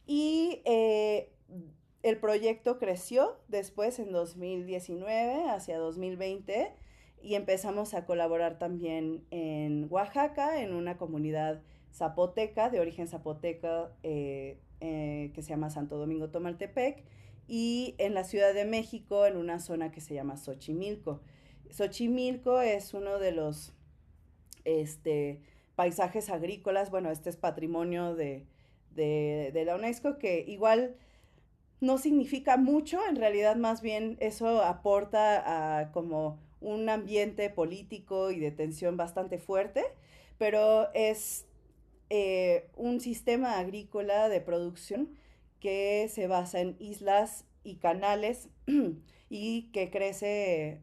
Speaker 3: Y el proyecto creció después en 2019 hacia 2020 y empezamos a colaborar también en Oaxaca, en una comunidad zapoteca, de origen zapoteca, que se llama Santo Domingo Tomaltepec, y en la Ciudad de México, en una zona que se llama Xochimilco. Xochimilco es uno de los este, paisajes agrícolas, bueno, este es patrimonio de la UNESCO, que igual no significa mucho, en realidad más bien eso aporta a como un ambiente político y de tensión bastante fuerte, pero es un sistema agrícola de producción que se basa en islas y canales y que crece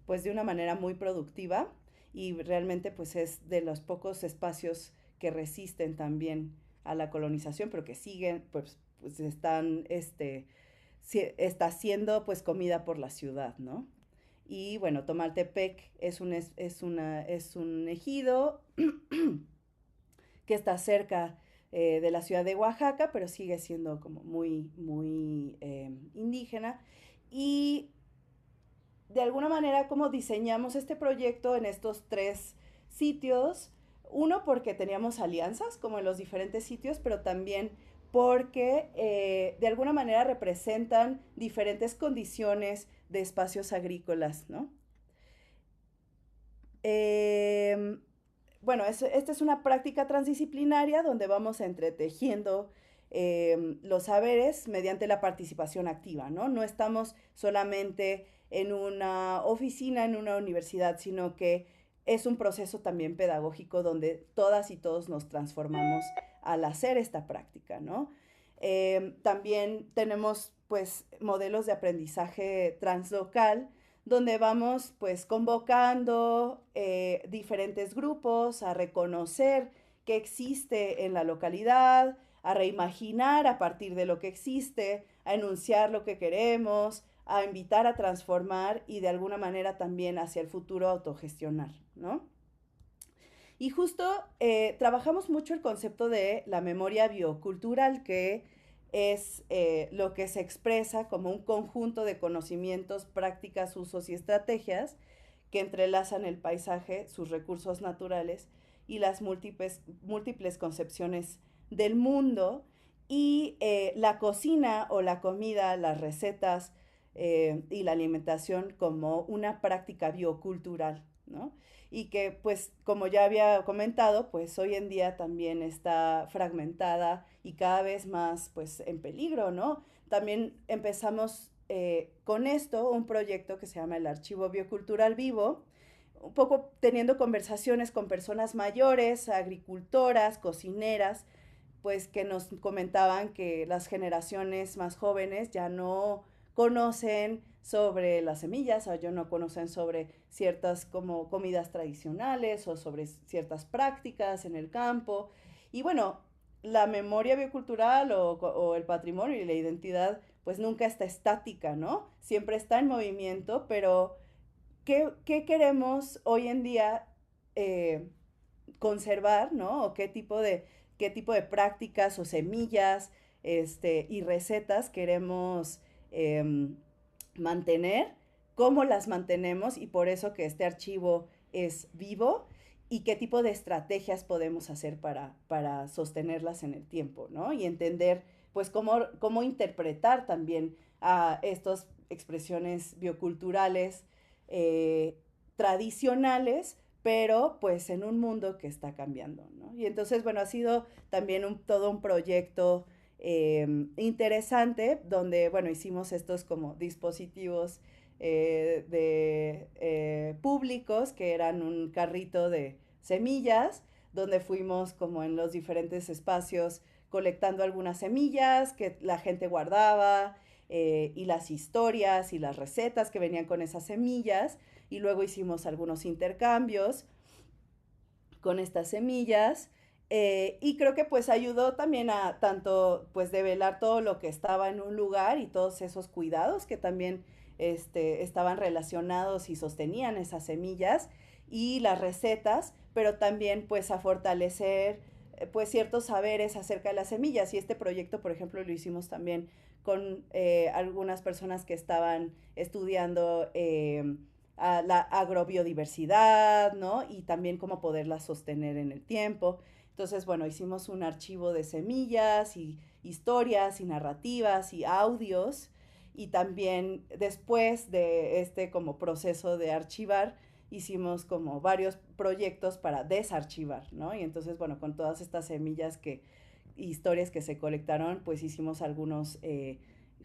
Speaker 3: pues de una manera muy productiva y realmente pues es de los pocos espacios que resisten también a la colonización, pero que siguen pues están está siendo pues comida por la ciudad, ¿no? Y bueno, Tomaltepec es un ejido que está cerca de la ciudad de Oaxaca, pero sigue siendo como muy indígena. Y de alguna manera, como diseñamos este proyecto en estos tres sitios, uno porque teníamos alianzas como en los diferentes sitios, pero también porque de alguna manera representan diferentes condiciones de espacios agrícolas, ¿no? Eh, bueno, esta es una práctica transdisciplinaria donde vamos entretejiendo los saberes mediante la participación activa, ¿no? No estamos solamente en una oficina, en una universidad, sino que es un proceso también pedagógico donde todas y todos nos transformamos al hacer esta práctica, ¿no? También tenemos pues modelos de aprendizaje translocal donde vamos pues convocando diferentes grupos a reconocer qué existe en la localidad, a reimaginar a partir de lo que existe, a enunciar lo que queremos, a invitar a transformar y de alguna manera también hacia el futuro autogestionar, ¿no? Y justo trabajamos mucho el concepto de la memoria biocultural, que es lo que se expresa como un conjunto de conocimientos, prácticas, usos y estrategias que entrelazan el paisaje, sus recursos naturales y las múltiples concepciones del mundo y la cocina o la comida, las recetas y la alimentación como una práctica biocultural, ¿no? Y que pues como ya había comentado, pues hoy en día también está fragmentada y cada vez más pues en peligro, ¿no? También empezamos con esto un proyecto que se llama el Archivo Biocultural Vivo, un poco teniendo conversaciones con personas mayores, agricultoras, cocineras, pues que nos comentaban que las generaciones más jóvenes ya no conocen sobre las semillas, o ya no conocen sobre ciertas como comidas tradicionales o sobre ciertas prácticas en el campo. Y bueno, la memoria biocultural o el patrimonio y la identidad pues nunca está estática, ¿no? Siempre está en movimiento, pero ¿qué queremos hoy en día eh, conservar, ¿no? O qué tipo de prácticas o semillas y recetas queremos mantener, cómo las mantenemos y por eso que este archivo es vivo y qué tipo de estrategias podemos hacer para sostenerlas en el tiempo, ¿no? Y entender, pues, cómo interpretar también a estas expresiones bioculturales tradicionales, pero pues en un mundo que está cambiando, ¿no? Y entonces, bueno, ha sido también todo un proyecto interesante donde, bueno, hicimos estos como dispositivos públicos que eran un carrito de semillas donde fuimos como en los diferentes espacios colectando algunas semillas que la gente guardaba, y las historias y las recetas que venían con esas semillas, y luego hicimos algunos intercambios con estas semillas. Y creo que pues ayudó también a tanto pues develar todo lo que estaba en un lugar y todos esos cuidados que también estaban relacionados y sostenían esas semillas y las recetas, pero también pues a fortalecer pues ciertos saberes acerca de las semillas. Y este proyecto, por ejemplo, lo hicimos también con algunas personas que estaban estudiando a la agrobiodiversidad, ¿no? Y también cómo poderla sostener en el tiempo. Entonces, bueno, hicimos un archivo de semillas y historias y narrativas y audios, y también después de este como proceso de archivar, hicimos como varios proyectos para desarchivar, ¿no? Y entonces, bueno, con todas estas semillas historias que se colectaron, pues hicimos algunos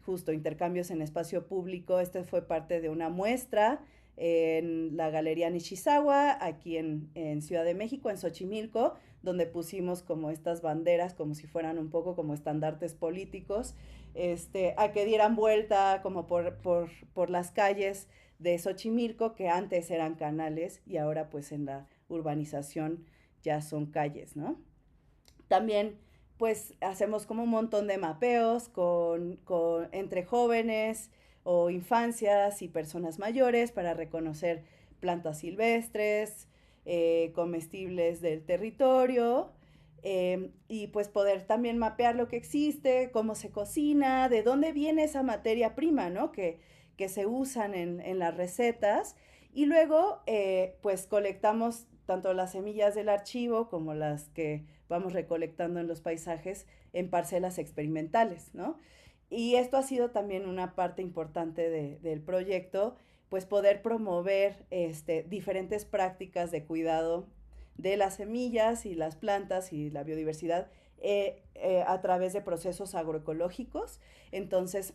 Speaker 3: justo intercambios en espacio público. Este fue parte de una muestra en la Galería Nishizawa, aquí en Ciudad de México, en Xochimilco, donde pusimos como estas banderas, como si fueran un poco como estandartes políticos, a que dieran vuelta como por las calles de Xochimilco, que antes eran canales y ahora pues en la urbanización ya son calles, ¿no? También pues hacemos como un montón de mapeos entre jóvenes o infancias y personas mayores para reconocer plantas silvestres, comestibles del territorio, y pues poder también mapear lo que existe, cómo se cocina, de dónde viene esa materia prima, ¿no? Que se usan en las recetas. Y luego pues colectamos tanto las semillas del archivo como las que vamos recolectando en los paisajes en parcelas experimentales, ¿no? Y esto ha sido también una parte importante del proyecto, pues poder promover diferentes prácticas de cuidado de las semillas y las plantas y la biodiversidad a través de procesos agroecológicos. Entonces,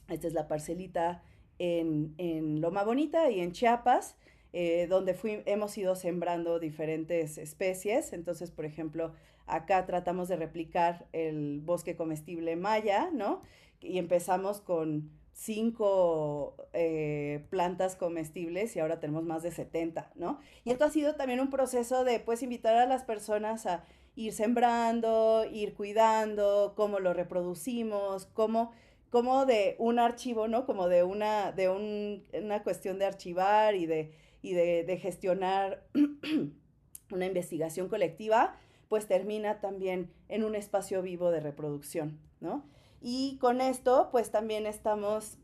Speaker 3: esta es la parcelita en Loma Bonita y en Chiapas, donde hemos ido sembrando diferentes especies. Entonces, por ejemplo, acá tratamos de replicar el bosque comestible maya, ¿no? Y empezamos con 5 plantas comestibles y ahora tenemos más de 70, ¿no? Y esto ha sido también un proceso de, pues, invitar a las personas a ir sembrando, ir cuidando, cómo lo reproducimos, cómo de un archivo, ¿no? Como una cuestión de archivar y de gestionar una investigación colectiva, pues termina también en un espacio vivo de reproducción, ¿no? Y con esto, pues también estamos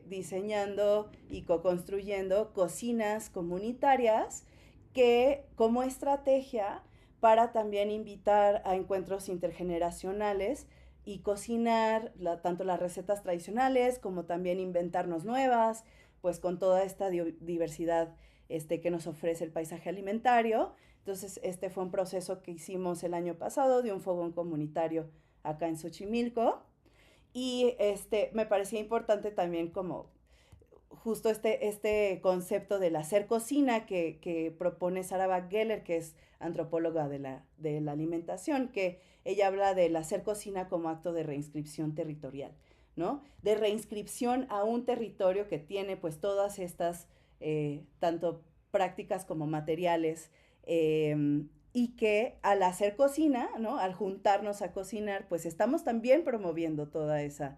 Speaker 3: diseñando y co-construyendo cocinas comunitarias que como estrategia para también invitar a encuentros intergeneracionales y cocinar tanto las recetas tradicionales como también inventarnos nuevas, pues con toda esta diversidad que nos ofrece el paisaje alimentario. Entonces, este fue un proceso que hicimos el año pasado de un fogón comunitario acá en Xochimilco. Y me parecía importante también como justo este concepto del hacer cocina que propone Sarah Geller, que es antropóloga de la alimentación, que ella habla del hacer cocina como acto de reinscripción territorial, ¿no? De reinscripción a un territorio que tiene pues todas estas, tanto prácticas como materiales, y que al hacer cocina, ¿no? Al juntarnos a cocinar, pues estamos también promoviendo toda esa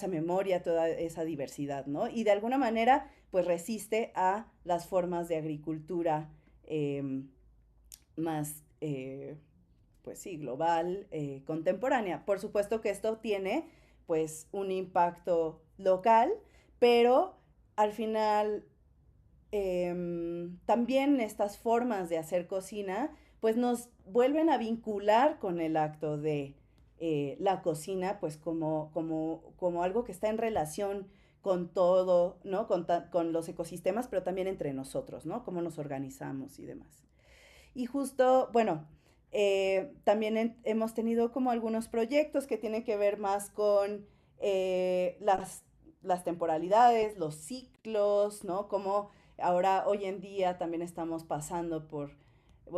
Speaker 3: memoria, toda esa diversidad, ¿no? Y de alguna manera, pues resiste a las formas de agricultura más, pues sí, global, contemporánea. Por supuesto que esto tiene, pues, un impacto local, pero al final también estas formas de hacer cocina, pues nos vuelven a vincular con el acto de la cocina, pues como algo que está en relación con todo, ¿no? Con los ecosistemas, pero también entre nosotros, ¿no? Cómo nos organizamos y demás. Y justo, bueno, también hemos tenido como algunos proyectos que tienen que ver más con las temporalidades, los ciclos, ¿no? Como ahora, hoy en día, también estamos pasando por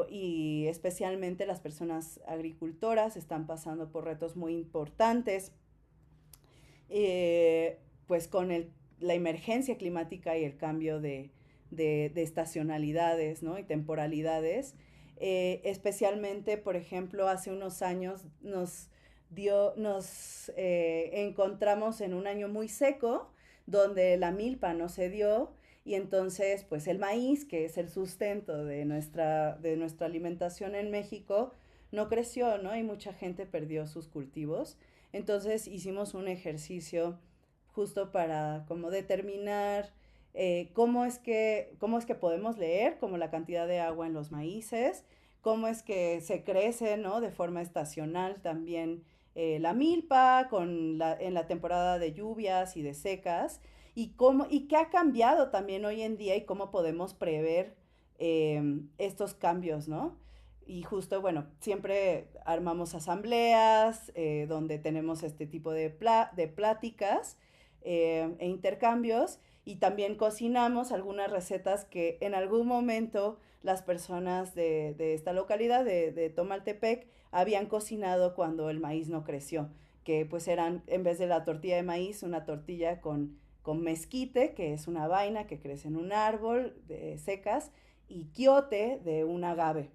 Speaker 3: y especialmente las personas agricultoras están pasando por retos muy importantes, pues con la emergencia climática y el cambio de estacionalidades, ¿no? Y temporalidades. Especialmente, por ejemplo, hace unos años nos encontramos en un año muy seco, donde la milpa no se dio, y entonces pues el maíz, que es el sustento de nuestra alimentación en México, no creció, ¿no? Y mucha gente perdió sus cultivos. Entonces hicimos un ejercicio justo para como determinar cómo es que podemos leer como la cantidad de agua en los maíces, cómo es que se crece, ¿no? De forma estacional también la milpa en la temporada de lluvias y de secas, y qué ha cambiado también hoy en día y cómo podemos prever estos cambios, ¿no? Y justo, bueno, siempre armamos asambleas donde tenemos este tipo de pláticas e intercambios, y también cocinamos algunas recetas que en algún momento las personas de esta localidad de Tomaltepec habían cocinado cuando el maíz no creció, que pues eran, en vez de la tortilla de maíz, una tortilla con mezquite, que es una vaina que crece en un árbol de secas, y quiote de un agave,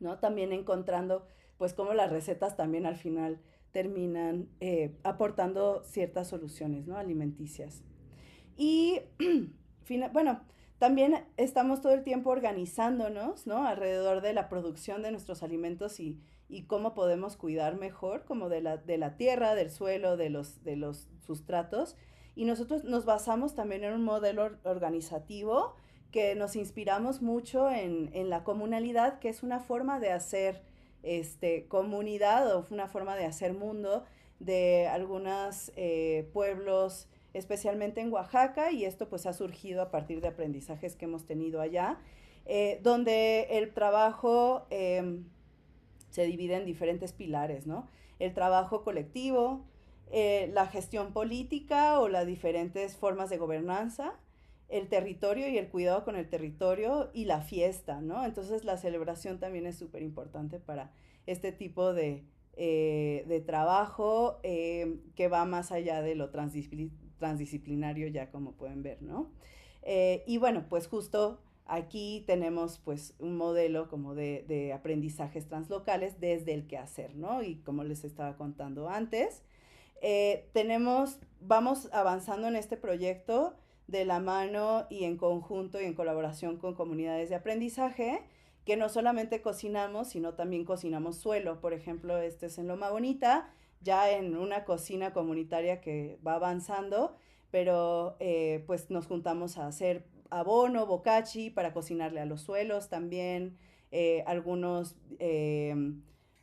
Speaker 3: ¿no? También encontrando, pues, cómo las recetas también al final terminan aportando ciertas soluciones, ¿no? Alimenticias. Y, bueno, también estamos todo el tiempo organizándonos, ¿no? Alrededor de la producción de nuestros alimentos y cómo podemos cuidar mejor, como de la tierra, del suelo, de los sustratos. Y nosotros nos basamos también en un modelo organizativo que nos inspiramos mucho en la comunalidad, que es una forma de hacer comunidad, o una forma de hacer mundo de algunos pueblos, especialmente en Oaxaca, y esto pues ha surgido a partir de aprendizajes que hemos tenido allá, donde el trabajo se divide en diferentes pilares, ¿no? El trabajo colectivo, la gestión política o las diferentes formas de gobernanza, el territorio y el cuidado con el territorio, y la fiesta, ¿no? Entonces la celebración también es súper importante para este tipo de trabajo que va más allá de lo transdisciplinario, ya como pueden ver, ¿no? Y bueno, pues justo aquí tenemos pues un modelo como de aprendizajes translocales desde el quehacer, ¿no? Y como les estaba contando antes, vamos avanzando en este proyecto de la mano y en conjunto y en colaboración con comunidades de aprendizaje, que no solamente cocinamos, sino también cocinamos suelo. Por ejemplo, este es en Loma Bonita, ya en una cocina comunitaria que va avanzando, pero pues nos juntamos a hacer abono, bocachi, para cocinarle a los suelos también, algunos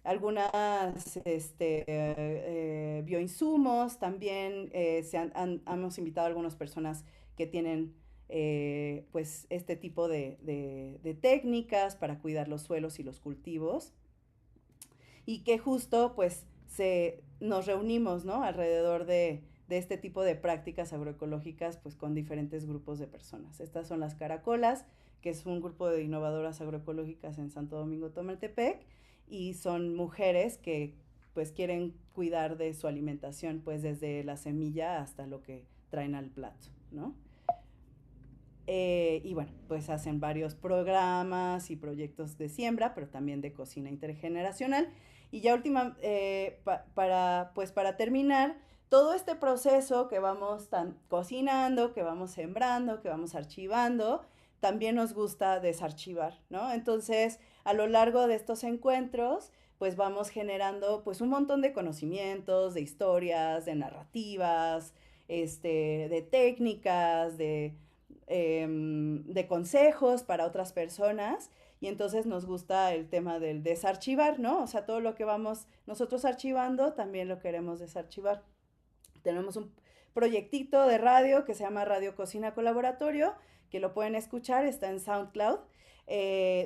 Speaker 3: algunas bioinsumos también. Hemos invitado a algunas personas que tienen pues este tipo de técnicas para cuidar los suelos y los cultivos, y que justo pues nos reunimos, ¿no? Alrededor de este tipo de prácticas agroecológicas, pues con diferentes grupos de personas. Estas son las Caracolas, que es un grupo de innovadoras agroecológicas en Santo Domingo, Tomaltepec, y son mujeres que pues quieren cuidar de su alimentación, pues desde la semilla hasta lo que traen al plato, ¿no? Y bueno, pues hacen varios programas y proyectos de siembra, pero también de cocina intergeneracional. Y ya para terminar, todo este proceso que vamos cocinando, que vamos sembrando, que vamos archivando, también nos gusta desarchivar, ¿no? Entonces, a lo largo de estos encuentros, pues vamos generando pues un montón de conocimientos, de historias, de narrativas, de técnicas, de consejos para otras personas. Y entonces nos gusta el tema del desarchivar, ¿no? O sea, todo lo que vamos nosotros archivando, también lo queremos desarchivar. Tenemos un proyectito de radio que se llama Radio Cocina Colaboratorio, que lo pueden escuchar, está en SoundCloud,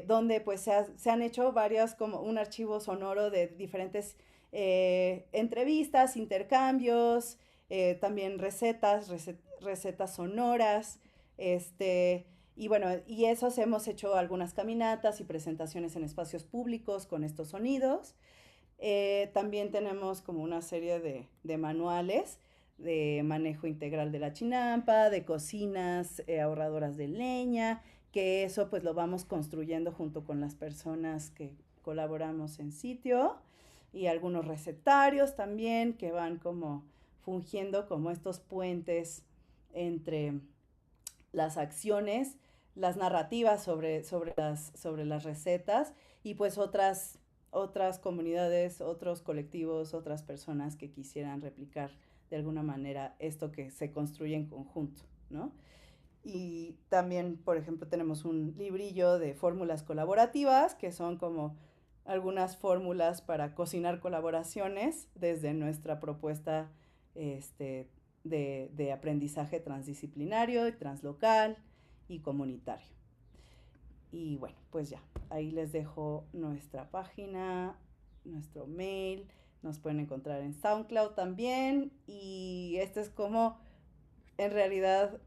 Speaker 3: donde pues se han hecho varias, como un archivo sonoro de diferentes entrevistas, intercambios, también recetas sonoras, este, Y bueno, y esos hemos hecho algunas caminatas y presentaciones en espacios públicos con estos sonidos. También tenemos como una serie de manuales de manejo integral de la chinampa, de cocinas ahorradoras de leña, que eso pues lo vamos construyendo junto con las personas que colaboramos en sitio y algunos recetarios también que van como fungiendo como estos puentes entre las acciones, las narrativas sobre las recetas y pues otras comunidades, otros colectivos, otras personas que quisieran replicar de alguna manera esto que se construye en conjunto, ¿no? Y también, por ejemplo, tenemos un librillo de fórmulas colaborativas, que son como algunas fórmulas para cocinar colaboraciones desde nuestra propuesta este, de aprendizaje transdisciplinario y translocal y comunitario. Y bueno, pues ya, ahí les dejo nuestra página, nuestro mail, nos pueden encontrar en SoundCloud también y este es como, en realidad,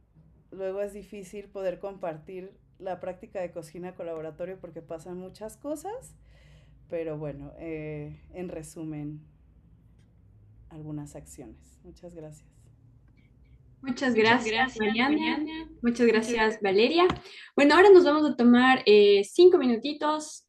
Speaker 3: luego es difícil poder compartir la práctica de cocina colaboratorio porque pasan muchas cosas, pero bueno, en resumen, algunas acciones. Muchas gracias.
Speaker 2: Muchas
Speaker 3: Muchas
Speaker 2: gracias,
Speaker 3: gracias,
Speaker 2: Mariana.
Speaker 3: Mariana.
Speaker 2: Muchas
Speaker 3: Muchas
Speaker 2: gracias,
Speaker 3: gracias.
Speaker 2: Valeria. Bueno, ahora nos vamos a tomar 5 minutitos